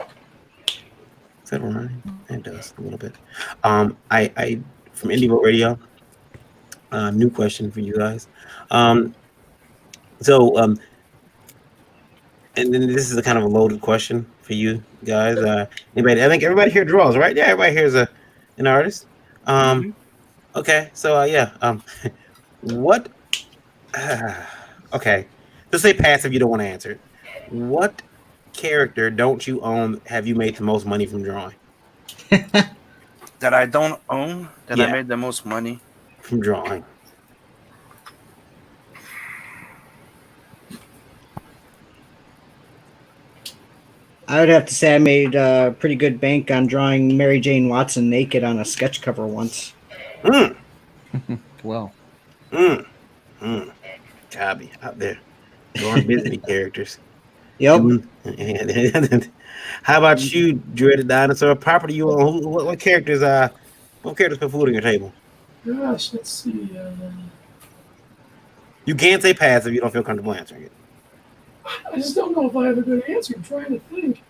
that rhyme? It does a little bit. I from Indie Boat Radio. New question for you guys. Um, so and then this is a kind of a loaded question for you guys. Anybody? I think everybody here draws, right? Yeah, everybody here is an artist. Mhm. Okay, so yeah. What? Okay, just say pass if you don't want to answer it. What character don't you own? Have you made the most money from drawing? That I don't own, that I Yeah, made the most money. from drawing. I would have to say I made a pretty good bank on drawing Mary Jane Watson naked on a sketch cover once. Mm, Well, mm, mm. Cobby out there drawing Disney characters. Yep. Doing. How about you, dreaded dinosaur? Property you own? What characters? What characters put food on your table? Gosh, let's see. You can't say pass if you don't feel comfortable answering it. I just don't know if I have a good answer. I'm trying to think.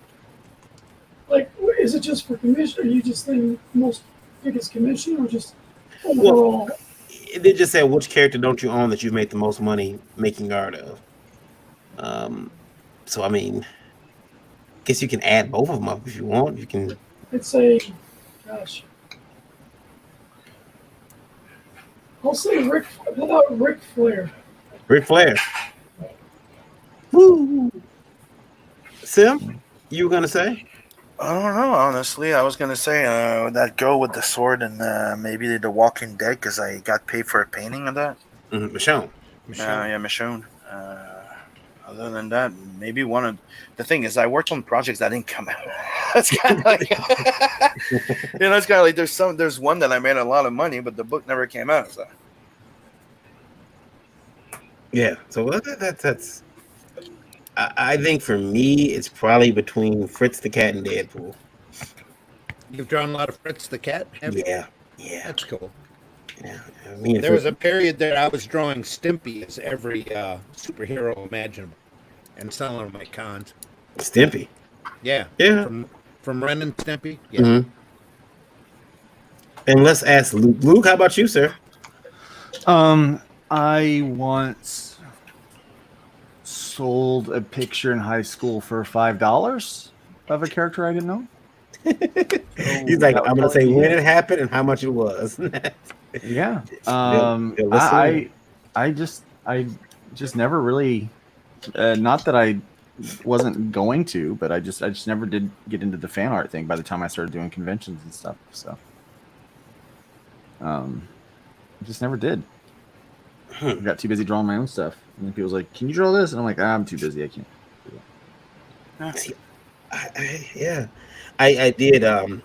Like, is it just for commission? Or you just think most biggest commission, or just overall? They just said which character don't you own that you've made the most money making art of. So I mean, guess you can add both of them up if you want. You can. I'd say, gosh, I'll say Rick. How about Ric Flair? Ric Flair. Woo. Sim, you were gonna say? I don't know, honestly. I was gonna say that girl with the sword and maybe The Walking Dead because I got paid for a painting of that. Michonne. Yeah, Michonne. Other than that, maybe one of the thing is I worked on projects that didn't come out. It's kind of like it's kind of like there's one that I made a lot of money, but the book never came out. So Yeah. So that's. I think for me, it's probably between Fritz the Cat and Deadpool. You've drawn a lot of Fritz the cat, have you? Yeah. Yeah. That's cool. Yeah. Me and There was Fritz. a period that I was drawing Stimpy as every superhero imaginable and selling them at cons. Stimpy. Yeah. Yeah. From Ren and Stimpy. Yeah. Mm-hmm. And let's ask Luke. Luke, how about you, sir? I once sold a picture in high school for $5 of a character I didn't know. He's like, that would I'm gonna probably say be when it. it happened and how much it was. Yeah. They'll listen. I just never really, not that I wasn't going to, but I just never did get into the fan art thing by the time I started doing conventions and stuff. So, I just never did. I got too busy drawing my own stuff. And then people's like, "Can you draw this?" And I'm like, "I'm too busy. I can't." See, yeah, I did. I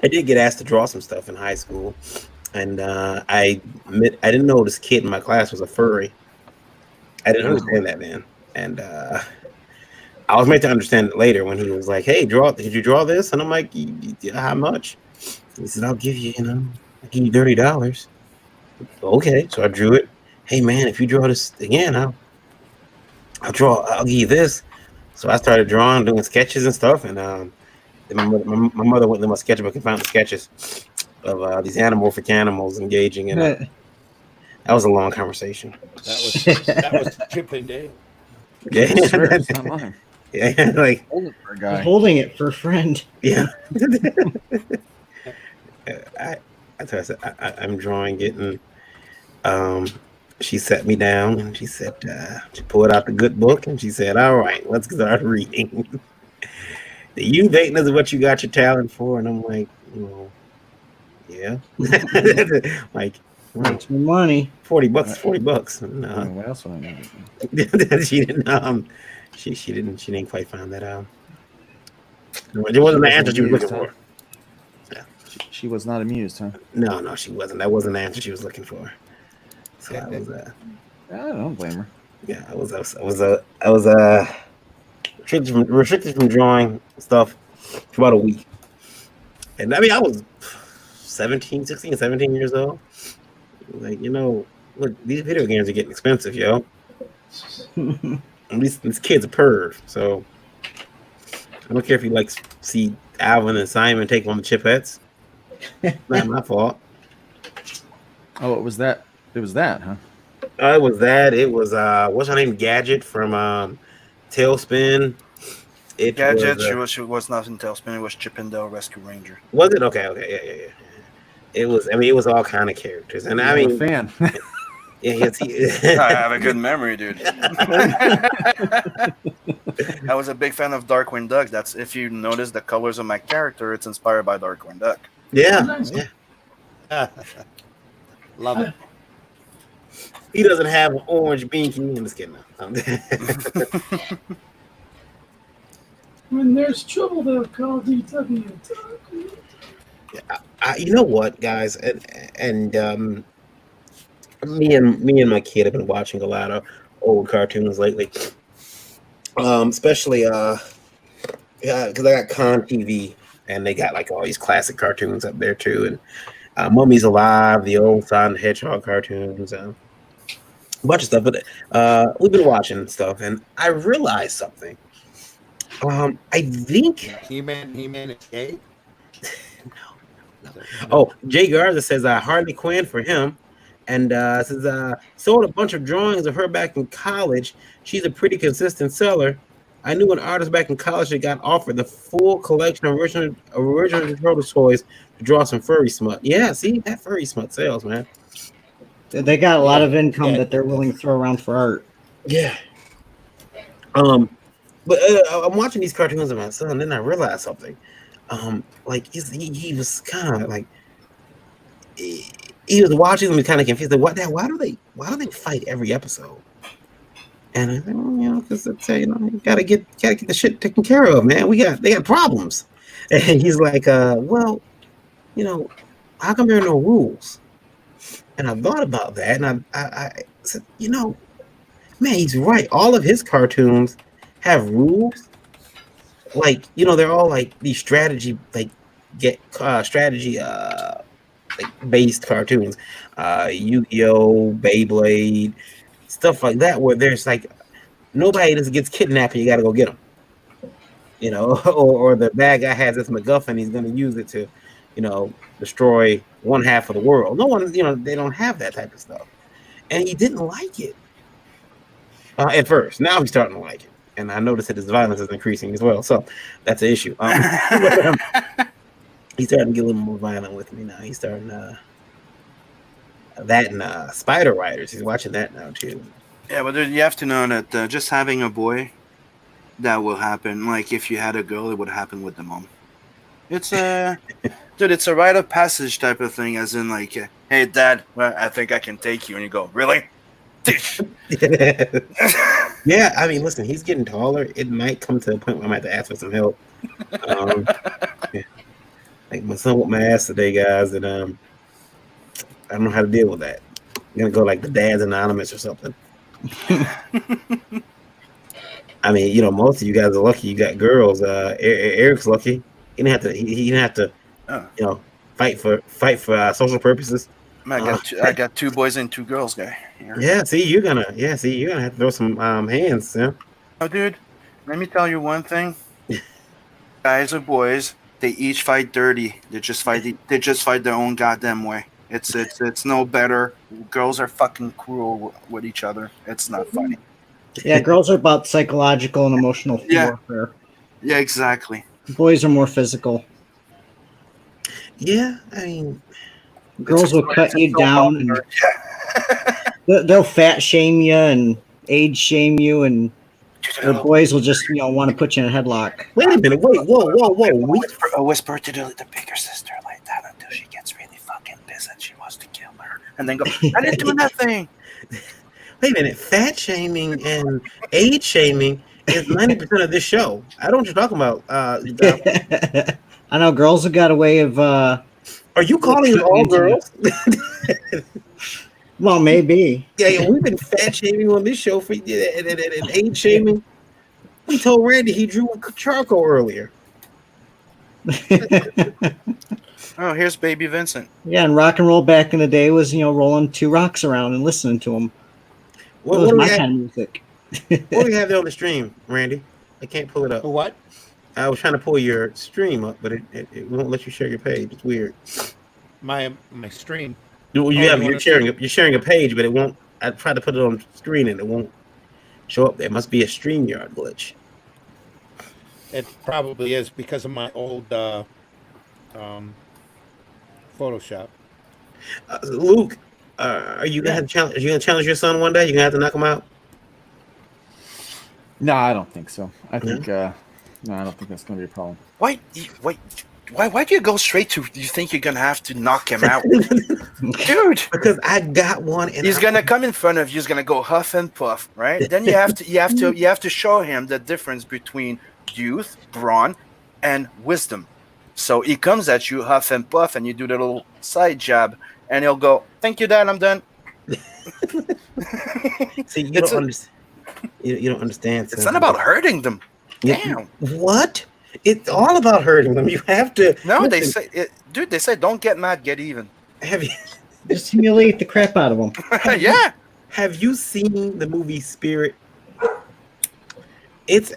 did get asked to draw some stuff in high school, and I didn't know this kid in my class was a furry. I didn't understand that then, and I was meant to understand it later when he was like, "Hey, Did you draw this?" And I'm like, "How much?" He said, "I'll give you, I'll give you $30." Okay, so I drew it. Hey man, if you draw this again, I'll give you this. So I started drawing, doing sketches and stuff, and then my mother went to my sketchbook and found the sketches of these anamorphic animals engaging in that was a long conversation. That was Chip and Dale. Yeah, It's not mine. yeah, like Hold it for a guy. Holding it for a friend. yeah. I told her, I said, I'm drawing it, and she sat me down and she said, she pulled out the good book and she said, "All right, let's start reading." The you dating is what you got your talent for, and I'm like, yeah, like Makes me money. $40, $40. No, What else would I know? she didn't. She didn't quite find that out. It wasn't the answer she was looking for. She was not amused, huh? No, she wasn't. That wasn't the answer she was looking for. So I was, I don't blame her. yeah, I was restricted from drawing stuff for about a week. And I mean, I was 16, 17 years old. Like, look, these video games are getting expensive, yo. At least this kid's a perv, so I don't care if you like see Alvin and Simon take on the Chipettes. Not my fault. Oh, it was that. It was that, huh? It was that. It was what's her name? Gadget from Tailspin. It Gadget. She was not in Tailspin. It was Chippendale Rescue Ranger. was it okay? Okay, yeah. It was. I mean, it was all kind of characters, and You I have a mean, fan. yeah, I have a good memory, dude. I was a big fan of Darkwing Duck. That's if you notice the colors of my character, it's inspired by Darkwing Duck. yeah. Love it. He doesn't have an orange binky. I'm just kidding. When there's trouble, they'll call DW. You know what, guys, and me and my kid have been watching a lot of old cartoons lately. Especially yeah, because I got Con TV and they got like all these classic cartoons up there too, and Mummy's Alive, the old Sonic the Hedgehog cartoons, a bunch of stuff. But we've been watching stuff, and I realized something. I think. He-Man is gay. Oh, Jay Garza says Harley Quinn for him, and says sold a bunch of drawings of her back in college. She's a pretty consistent seller. I knew an artist back in college that got offered the full collection of original Turtle toys to draw some furry smut. Yeah, see that furry smut sells, man. They got a lot of income that they're willing to throw around for art. Yeah. But I'm watching these cartoons of my son, and then I realized something. Like he was kind of like he was watching them, kind of confused. Like, why do they fight every episode? And I think, well, you know, because it's you gotta get the shit taken care of, man. They got problems. And he's like, well, you know, how come there are no rules? And I thought about that, and I said, you know, man, he's right. All of his cartoons have rules. Like, you know, they're all like these strategy, like strategy like based cartoons. Yu-Gi-Oh, Beyblade, stuff like that, where there's like nobody just gets kidnapped and you got to go get them, you know, or the bad guy has this MacGuffin, he's going to use it to, you know, destroy one half of the world. No one, you know, they don't have that type of stuff, and he didn't like it at first. Now he's starting to like it, and I noticed that his violence is increasing as well, so that's an issue. He's starting to get a little more violent with me now. He's starting that and Spider Riders. He's watching that now too. Yeah, but you have to know that just having a boy, that will happen. Like if you had a girl, it would happen with the mom. It's dude, it's a rite of passage type of thing. As in, like, hey, Dad, well, I think I can take you, and you go, really? Yeah, I mean, listen, he's getting taller. It might come to a point where I might have to ask for some help. Yeah. Like my son whooped my ass today, guys, and I don't know how to deal with that. I'm gonna go like the Dad's Anonymous or something. I mean, you know, most of you guys are lucky. You got girls. Eric's lucky. He didn't have to. He didn't have to. You know, fight for social purposes. I got 2 boys and 2 girls, guy. Here. Yeah. See, you're gonna have to throw some hands. Yeah. Oh, dude, let me tell you one thing. Guys or boys, they each fight dirty. They just fight their own goddamn way. It's no better. Girls are fucking cruel with each other. It's not funny. Yeah, girls are about psychological and emotional warfare. Yeah, exactly. Boys are more physical. Yeah, I mean, girls will cut you down and they'll fat shame you and age shame you, and the boys will just want to put you in a headlock. Wait a minute! Whoa! Whisper to the bigger sister like that until she gets really fucking pissed and she wants to kill her, and then go, I didn't do nothing. Wait a minute! Fat shaming and age shaming is 90% of this show. I don't know what you're talking about. I know girls have got a way of. Are you calling it all girls? Well, maybe. Yeah, we've been fat shaming on this show for and age shaming. We told Randy he drew charcoal earlier. Oh, here's baby Vincent. Yeah, and rock and roll back in the day was rolling 2 rocks around and listening to them. That What, was what do we my have? kind of music. What do we have there on the stream, Randy? I can't pull it up. What? I was trying to pull your stream up, but it won't let you share your page. It's weird. My stream. You Oh, have you want to see? you're sharing a page, but it won't. I tried to put it on screen and it won't show up there. It must be a StreamYard glitch. It probably is because of my old um, Photoshop. Luke, are you gonna Yeah. have to challenge? Are you gonna challenge your son one day? You're gonna have to knock him out. No, I don't think so. I No? think no, I don't think that's going to be a problem. Why? Why do you go straight to? You think you're gonna have to knock him out, dude? Because I got one, and He's gonna come in front of you. He's gonna go huff and puff, right? Then you have to show him the difference between youth, brawn, and wisdom. So he comes at you huff and puff, and you do the little side jab, and he'll go, "Thank you, Dad. I'm done." see, you It's don't a, understand. You don't understand. it's Son. not about hurting them. Damn. What? It's all about hurting them. You have to No, they listen. say, dude. They say, don't get mad, get even. Have you Just humiliate the crap out of them. Yeah. have you seen the movie Spirit? It's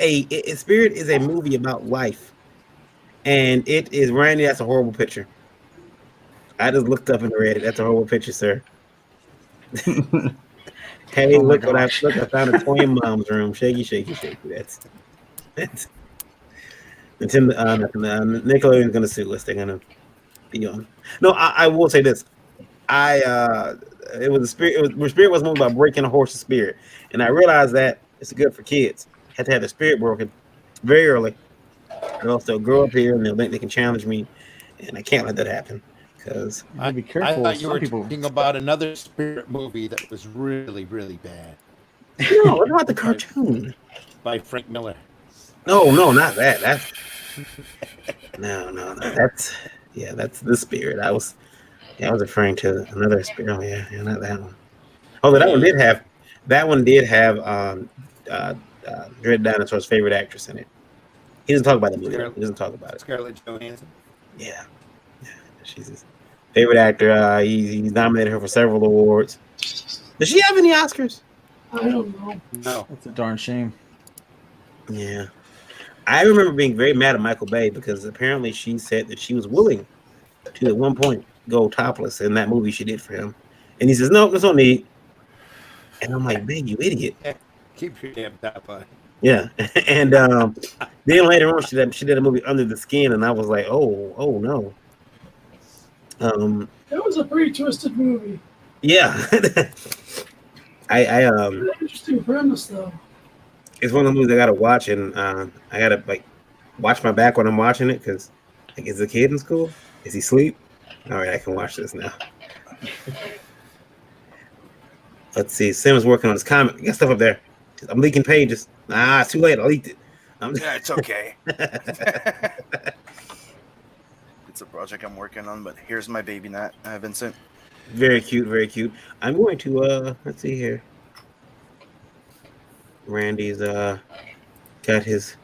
Spirit is a movie about life, and it is Randy. That's a horrible picture. I just looked up and read it. That's a horrible picture, sir. Hey, Oh my look what I gosh. look! I found a toy in mom's room. Shaky, shaky, shaky. That's Nintendo. Nickelodeon's gonna sue us. They're gonna be on. No, I will say this. It was a spirit. Spirit was a movie about breaking a horse's spirit, and I realized that it's good for kids. Had to have their spirit broken very early. And also grow up here, and they'll think they can challenge me, and I can't let that happen because You gotta be I careful. thought you Some were people. talking about another spirit movie that was really, really bad no, what about the cartoon? by Frank Miller. No, not that. That's no. That's that's the spirit. I was referring to another spirit. Oh yeah, not that one. Although that one did have Dread Dinosaur's favorite actress in it. He doesn't talk about the movie. Though. He doesn't talk about it. Scarlett Johansson. Yeah, she's his favorite actor. He's nominated her for several awards. Does she have any Oscars? I don't know. No. That's a darn shame. Yeah, I remember being very mad at Michael Bay because apparently she said that she was willing to at one point go topless in that movie she did for him, and he says no, there's no need. And I'm like, Bay, you idiot. Keep your damn top on. Yeah, and then later on she did a movie Under the Skin, and I was like, oh no. That was a pretty twisted movie. Yeah, I Interesting premise, though. it's one of the movies I gotta watch, and I gotta like watch my back when I'm watching it because like, is the kid in school? Is he asleep? All right, I can watch this now. Let's see. Sim's working on his comic. You got stuff up there. I'm leaking pages. It's too late. I leaked it. Yeah, it's okay. It's a project I'm working on, but here's my baby Nat, Vincent. Very cute, very cute. I'm going to let's see here. Randy's got his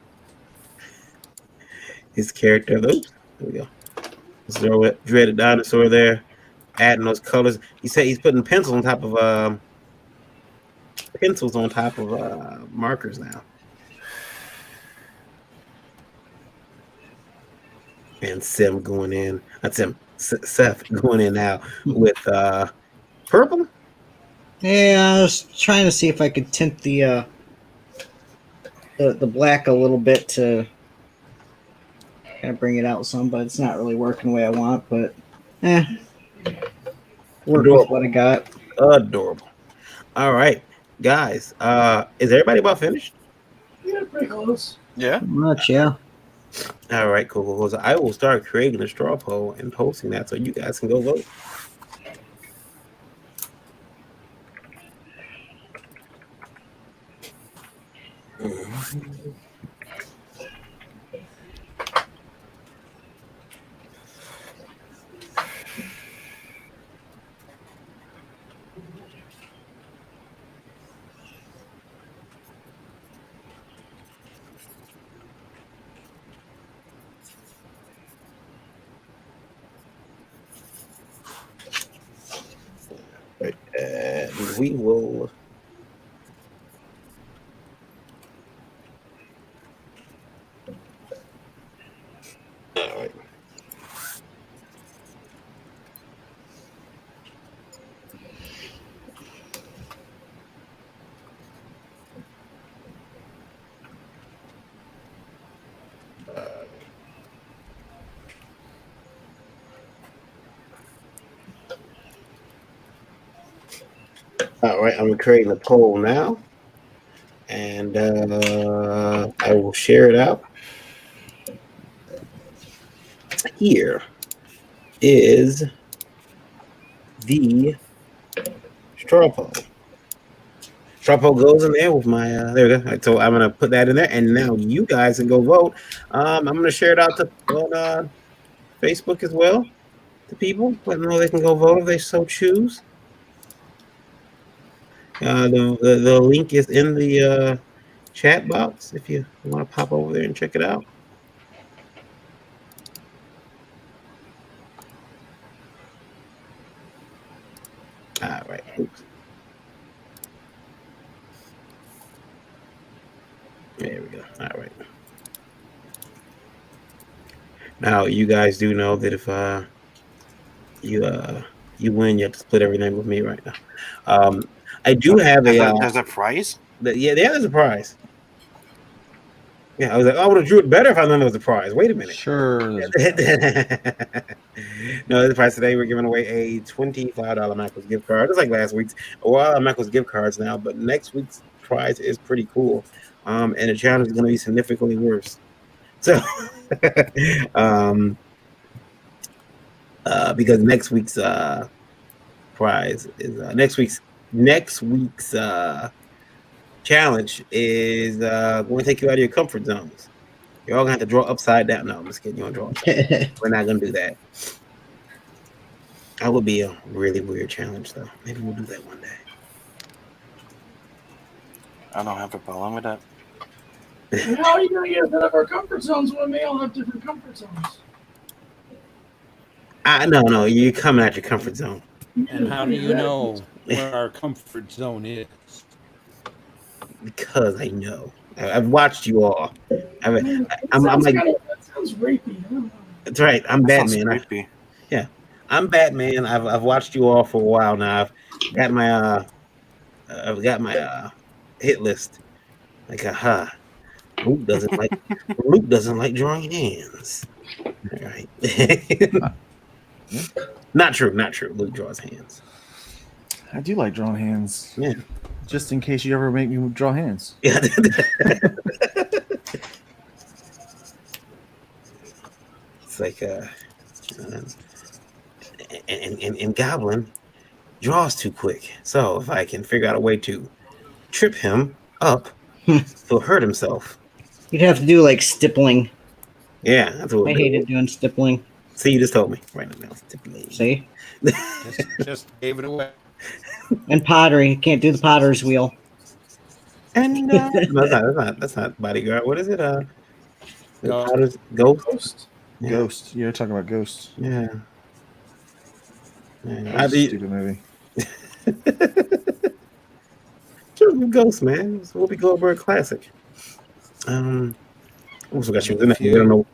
character. Oops, there we go. Let's throw it. Dreaded dinosaur there. Adding those colors. He said he's putting pencils on top of markers now. And Sim going in. Not Sim. Seth going in now with purple. Yeah, I was trying to see if I could tint the black a little bit to kind of bring it out some, but it's not really working the way I want. But work with what I got. Adorable. All right, guys. Is everybody about finished? Yeah, pretty close. Yeah. Pretty much, yeah. All right, cool. So I will start creating a straw poll and posting that so you guys can go vote. Right, we will All right. All right, I'm creating a poll now, and I will share it out. Here is the straw poll. Straw poll goes in there with my. There we go. So I'm gonna put that in there, and now you guys can go vote. I'm gonna share it out to on Facebook as well to people. Let them know they can go vote if they so choose. The link is in the chat box if you want to pop over there and check it out. All right. Oops. There we go. All right. Now you guys do know that if you win, you have to split everything with me right now. I do have a There's a prize. yeah, there's a prize. Yeah, I was like, oh, I would have drew it better if I known there was a prize. Wait a minute. Sure. No, the prize today we're giving away a $25 Macros gift card. It's like last week's. Well, Macros gift cards now, but next week's prize is pretty cool. And the challenge is going to be significantly worse. So, because next week's prize is next week's challenge is going to take you out of your comfort zones. You're all gonna have to draw upside down. No, I'm just kidding. You don't draw upside down. We're not gonna do that. That would be a really weird challenge, though. Maybe we'll do that one day. I don't have a problem with that. And how are you going to get out of our comfort zones when we all have different comfort zones? No, you're coming out your comfort zone. And how do you know where our comfort zone is? Because I know. I've watched you all. I'm like, that sounds rapey. I don't know. that's right. I'm Batman. Yeah, I'm Batman. I've watched you all for a while now. I've got my hit list. Like, aha. Luke doesn't like drawing hands. All right. Not true. Luke draws hands. I do like drawing hands. Yeah. Just in case you ever make me draw hands. Yeah. It's like and Goblin draws too quick. So if I can figure out a way to trip him up, he'll hurt himself. You'd have to do like stippling. Yeah, that's what I hated doing stippling. See, you just told me right now. Stippling. See? Just gave it away. And pottery. You can't do the potter's wheel. And that's not bodyguard. What is it? Ghost. Ghost. Yeah. Ghost. You're talking about Ghost. Yeah. That's a stupid movie. Ghost, man. It's a Whoopi Goldberg classic. Also got you in there. I don't know.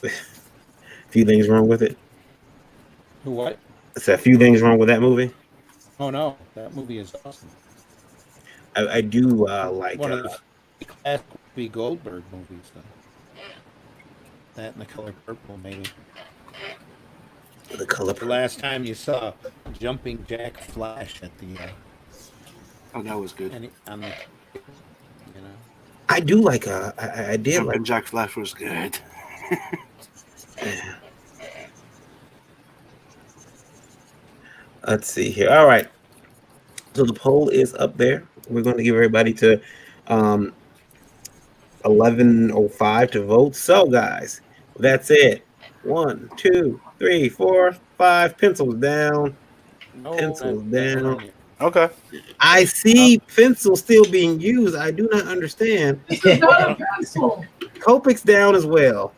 A few things wrong with it. What? It's a few things wrong with that movie. Oh no, that movie is awesome. I do like One of the classic Whoopi Goldberg movies, though. That and The Color Purple, maybe. The Color The last time you saw Jumping Jack Flash at the Oh, that was good. on the, you know. I do like I did Jumping like Jack Flash was good. Yeah. Let's see here. All right. So the poll is up there. We're going to give everybody to 11:05 to vote. So guys, that's it. 1, 2, 3, 4, 5. Pencils down. No, Pencils down. Okay. I see pencils still being used. I do not understand. It's not a pencil. Kopic's down as well.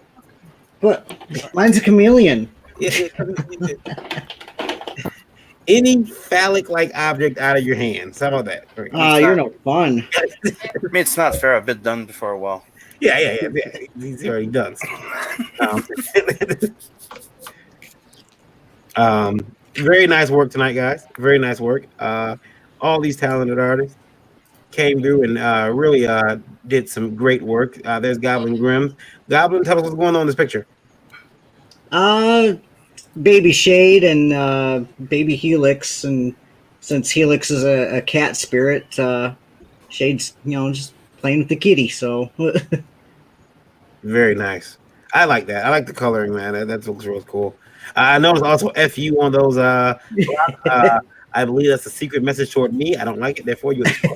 But mine's a chameleon. Any phallic-like object out of your hands. How about that? You're no fun. I mean, it's not fair. I've been done before a while. Yeah. He's already done. Um, very nice work tonight, guys. Very nice work. All these talented artists came through and really did some great work. There's Goblin Grimm. Goblin, tell us what's going on in this picture. Uh, Baby Shade and Baby Helix, and since Helix is a cat spirit, Shade's just playing with the kitty. So Very nice. I like that. I like the coloring, man. That looks real cool. I noticed also FU on those blocks. I believe that's a secret message toward me. I don't like it. Therefore, you. So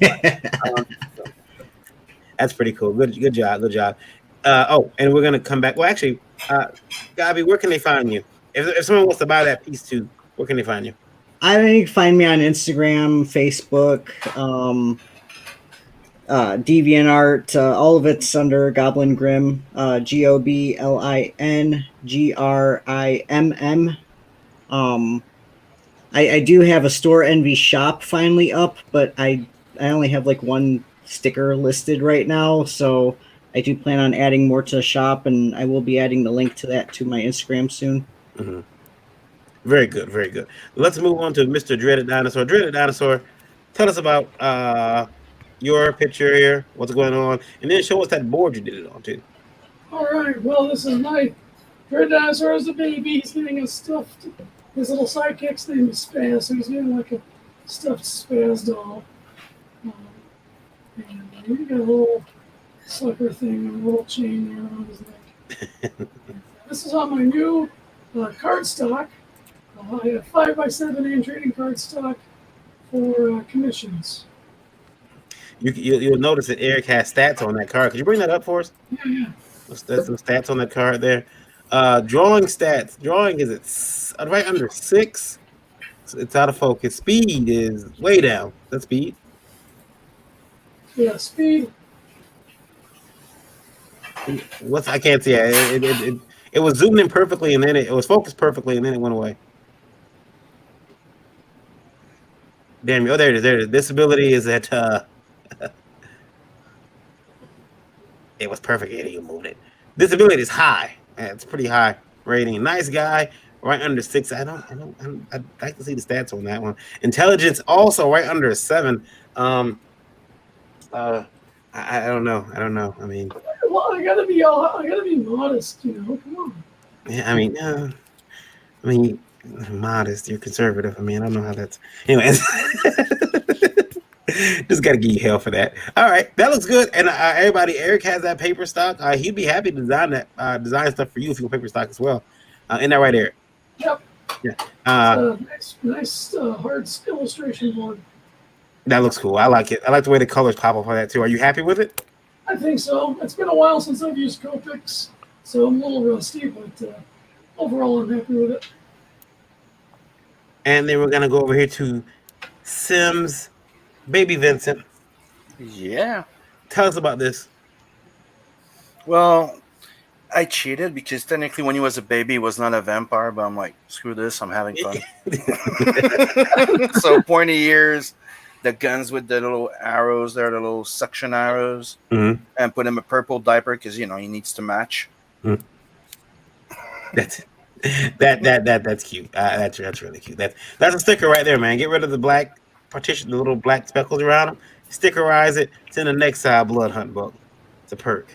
that's pretty cool. Good job. Good job. Oh, and we're gonna come back. Well, actually, Gabi, where can they find you? If someone wants to buy that piece too, where can they find you? I think you can find me on Instagram, Facebook, DeviantArt. All of it's under Goblin Grimm. GOBLINGRIMM. I do have a Store Envy shop finally up, but I only have like one sticker listed right now, so I do plan on adding more to the shop, and I will be adding the link to that to my Instagram soon. Mm-hmm. Very good, very good. Let's move on to Mr. Dreaded Dinosaur. Dreaded Dinosaur, tell us about your picture here, what's going on, and then show us that board you did it on too. All right. Well, this is my Red Dinosaur as a baby. He's getting a stuffed. His little sidekick's name is Spaz, so he's getting like a stuffed Spaz doll. And we got a little sucker thing, and a little chain there around his neck. This is on my new cardstock. I have 5x7 and trading cardstock for commissions. You'll notice that Eric has stats on that card. Could you bring that up for us? Yeah. There's some stats on that card there. Drawing stats. Drawing is at right under 6. It's out of focus. Speed is way down. That's speed. Yeah, speed. What's I can't see it. It was zoomed in perfectly, and then it was focused perfectly, and then it went away. Damn. Oh, there it is. There it is. Disability is at. It was perfect. Yeah, you moved it. Disability is high. Yeah, it's pretty high rating. Nice guy, right under 6. I'd like to see the stats on that one. Intelligence also right under 7. I don't know. I mean, Well, I gotta be modest, Come on. yeah, I mean, modest. You're conservative. I mean, I don't know how that's. Anyways, just gotta give you hell for that. All right, that looks good. And everybody, Eric has that paper stock. He'd be happy to design that design stuff for you if you want paper stock as well. Isn't that right, Eric? Yep. Yeah. Nice hard illustration board. That looks cool. I like it. I like the way the colors pop up on that too. Are you happy with it? I think so. It's been a while since I've used Copics, so I'm a little rusty, but overall I'm happy with it. And then we're gonna go over here to Sims, Baby Vincent. Yeah. Tell us about this. Well, I cheated because technically when he was a baby, he was not a vampire, but I'm like, screw this, I'm having fun. So pointy ears, the guns with the little arrows there, the little suction arrows, Mm-hmm. and put him a purple diaper because he needs to match. Mm-hmm. That's cute. That's really cute. That's a sticker right there, man. Get rid of the black partition, the little black speckles around them. Stickerize it. It's in the next blood hunt book. It's a perk.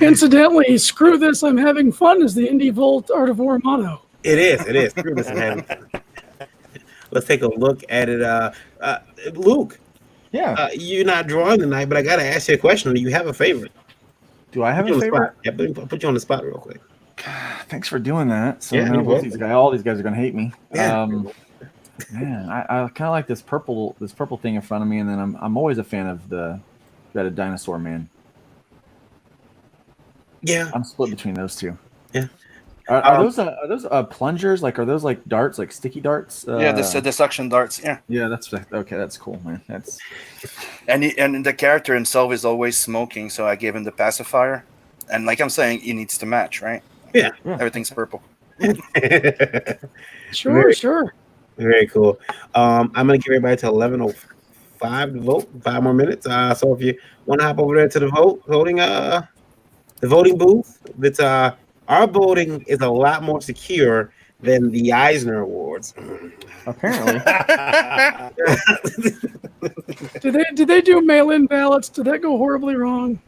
Incidentally, screw this, I'm having fun is the Indie Volt Art of War motto. It is. Screw this, man. Let's take a look at it. Luke. Yeah. You're not drawing tonight, but I gotta ask you a question. Do you have a favorite? Do I have a favorite? Yeah, put you on the spot real quick. Thanks for doing that. So Yeah, now you're all these guys are gonna hate me. Yeah. Man, I kind of like this purple thing in front of me, and then I'm always a fan of the dinosaur man. Yeah. I'm split between those two. Yeah. Are those plungers? Like, are those like darts, like sticky darts? Yeah, the suction darts. Yeah. Yeah, that's okay. That's cool, man. That's And the character himself is always smoking, so I gave him the pacifier. And like I'm saying, he needs to match, right? Yeah. Everything's purple. Sure. Very cool. I'm gonna give everybody to 11:05 to vote. 5 more minutes. So if you want to hop over there to the voting the voting booth. That's our voting is a lot more secure than the Eisner Awards. Apparently. Did they do mail-in ballots? Did that go horribly wrong?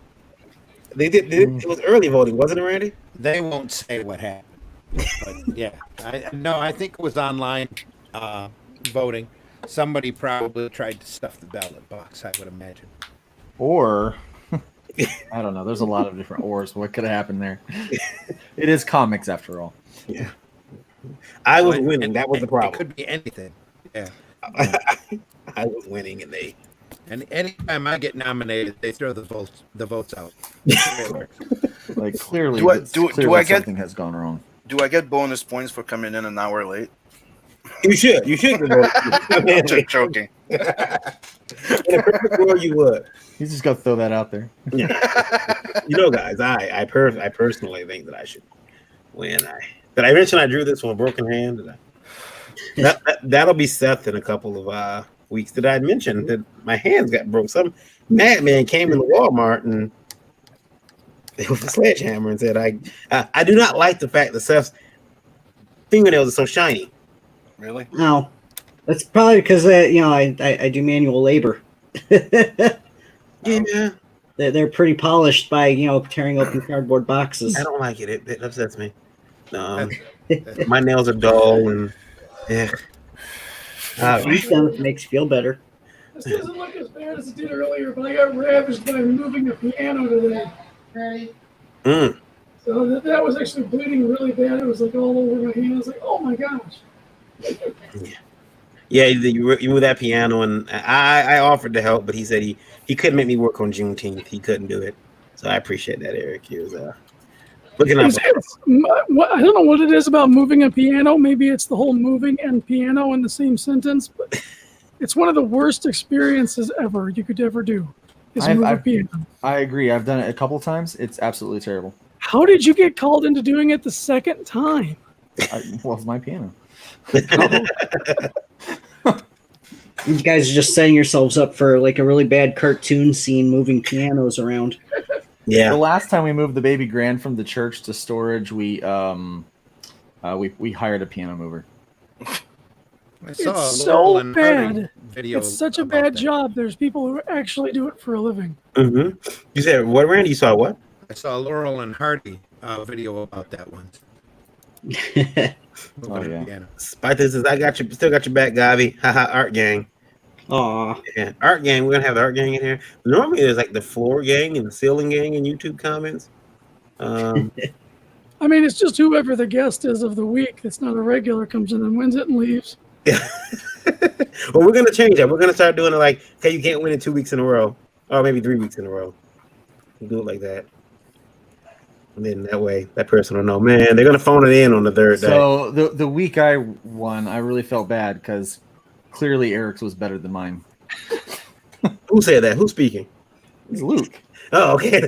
They did. It was early voting, wasn't it, Randy? They won't say what happened. But yeah, I think it was online voting. Somebody probably tried to stuff the ballot box, I would imagine. Or I don't know. There's a lot of different ors. What could have happened there? It is comics after all. Yeah. I was winning. That was the It problem. could be anything. Yeah. I was winning, and they. And anytime I get nominated, they throw the votes out. Like clearly, Do I- it's do- clear do I that get- something has gone wrong. Do I get bonus points for coming in an hour late? You should. You should. I'm just joking. In a perfect world, you would. He's just got to throw that out there. You know, guys, I personally think that I should win. Did I mention I drew this on a broken hand? That'll be Seth in a couple of weeks. Did I mention that my hands got broke? Some madman came into Walmart and with a sledgehammer and said, I do not like the fact that Seth's fingernails are so shiny. Really? No, that's probably because I do manual labor. Yeah, They're pretty polished by tearing open cardboard boxes. I don't like it. It upsets me. My nails are dull and yeah. Eat them if it makes you feel better. This doesn't look as bad as it did earlier, but I got ravaged by moving a piano today. Mm. So that was actually bleeding really bad. It was like all over my hand. I was like, oh my gosh. Yeah, you moved that piano, and I offered to help, but he said he couldn't make me work on Juneteenth. He couldn't do it, so I appreciate that, Eric. He was looking up. I don't know what it is about moving a piano. Maybe it's the whole moving and piano in the same sentence, but it's one of the worst experiences ever you could ever do. Is move a piano. I agree. I've done it a couple times. It's absolutely terrible. How did you get called into doing it the second time? Well, it's my piano. You guys are just setting yourselves up for like a really bad cartoon scene, moving pianos around. Yeah. The last time we moved the baby grand from the church to storage, we hired a piano mover. I saw It's a Laurel so and Hardy bad. video. It's such a about bad that. job. There's people who actually do it for a living. Mm-hmm. You said what, Randy? You saw what? I saw a Laurel and Hardy video about that once. Oh, yeah. Piano. Spite this is I got you, still got your back, Gavi. Haha, Art Gang. Aw. Yeah, Art Gang. We're gonna have the Art Gang in here. Normally, there's like the Floor Gang and the Ceiling Gang in YouTube comments. I mean, it's just whoever the guest is of the week that's not a regular comes in and wins it and leaves. Well, we're gonna change that. We're gonna start doing it like, okay, you can't win it 2 weeks in a row, or maybe 3 weeks in a row. We'll do it like that, and then that way that person will know. Man, they're gonna phone it in on the third day. So the week I won, I really felt bad because clearly Eric's was better than mine. Who said that? Who's speaking? It's Luke. Oh, okay.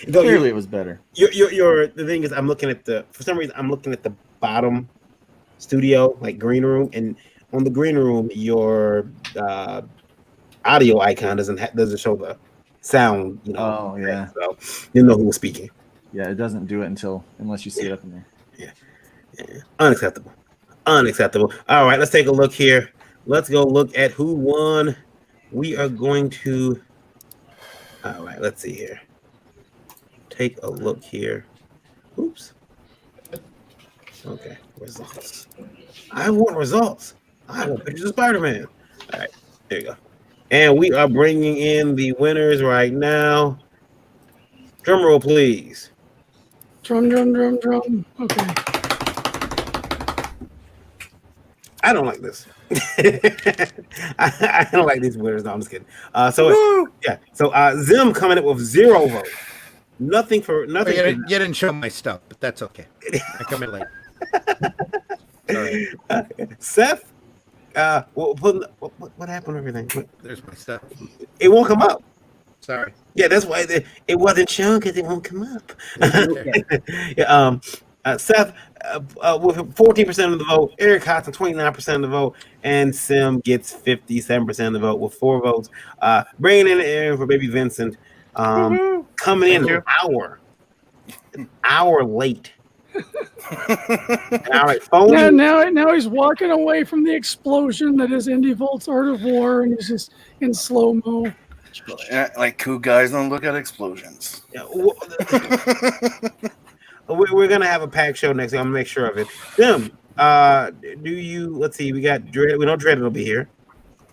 No, Clearly it was better. the thing is, I'm looking at for some reason I'm looking at the bottom studio, like green room, and on the green room, your audio icon doesn't show the sound. Oh, yeah. So you know who was speaking. Yeah, it doesn't do it unless you see it up in there. Yeah. Unacceptable. All right, let's take a look here. Let's go look at who won. We are going to. All right, let's see here. Take a look here. Oops. Okay, results. I want results. I want pictures of Spider-Man. All right, there you go. And we are bringing in the winners right now. Drum roll, please. Drum, drum, drum, drum. Okay. I don't like this. I don't like these winners. No, I'm just kidding. So Zim coming up with 0 votes. Nothing. Oh, you didn't show my stuff, but that's okay. I come in late. Sorry. Seth, what happened to everything? There's my stuff. It won't come up. Sorry. Yeah, that's why it wasn't shown because it won't come up. Okay. Yeah, Seth with 14% of the vote, Eric Hudson 29% of the vote, and Sim gets 57% of the vote with 4 votes. Bringing in the air for Baby Vincent, coming in an hour an hour late. An hour late. Now he's walking away from the explosion that is Indie Volt's Art of War, and he's just in slow mo. Like cool guys don't look at explosions. Yeah, we're gonna have a packed show next week. I'm gonna make sure of it. Tim, do you? Let's see. We got Dread. We know Dread will be here.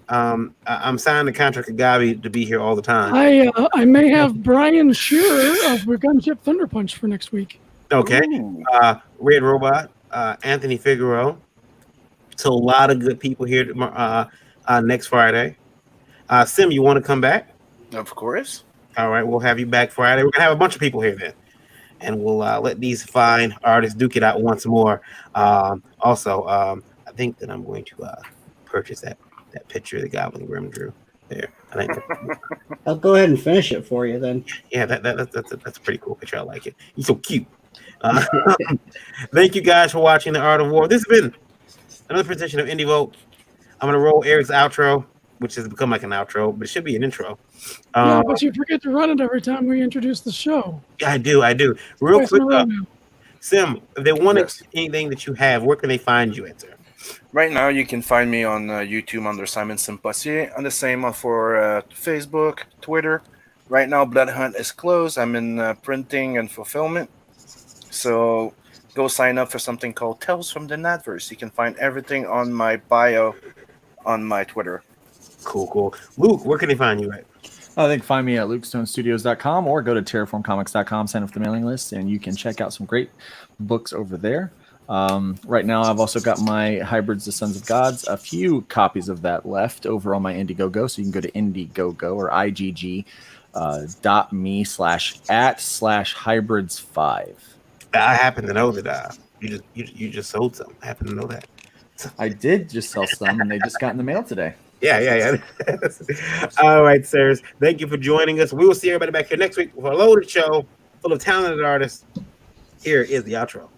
I'm signing the contract with Gabi to be here all the time. I may have Brian Shearer of Gunship Thunder Punch for next week. Okay. Ooh. Red Robot, Anthony Figueroa. So a lot of good people here next Friday. Sim, you want to come back? Of course. All right, we'll have you back Friday. We're gonna have a bunch of people here then, and we'll let these fine artists duke it out once more. Also, I think that I'm going to purchase that picture the Goblin Grim drew there. I think I'll go ahead and finish it for you then. yeah, that's a pretty cool picture. I like it. He's so cute. Thank you guys for watching The Art of War. This has been another presentation of Indie Vote. I'm gonna roll Eric's outro, which has become like an outro, but it should be an intro. Yeah, but you forget to run it every time we introduce the show. I do. Real Twice in quick, a row now. Sim, if they want Yes. anything that you have, where can they find you at, sir? Right now, you can find me on YouTube under Simon Sympassier, and the same for Facebook, Twitter. Right now, Blood Hunt is closed. I'm in printing and fulfillment. So go sign up for something called Tales from the Nadverse. You can find everything on my bio on my Twitter. Cool. Luke, where can they find you at? They can find me at lukestonestudios.com or go to terraformcomics.com, sign up for the mailing list, and you can check out some great books over there. Right now, I've also got my Hybrids, the Sons of Gods, a few copies of that left over on my Indiegogo. So you can go to Indiegogo or IGG.me/@/hybrids5. I happen to know that you just sold some. I happen to know that. I did just sell some, and they just got in the mail today. Yeah. All right, sirs. Thank you for joining us. We will see everybody back here next week for a loaded show full of talented artists. Here is the outro.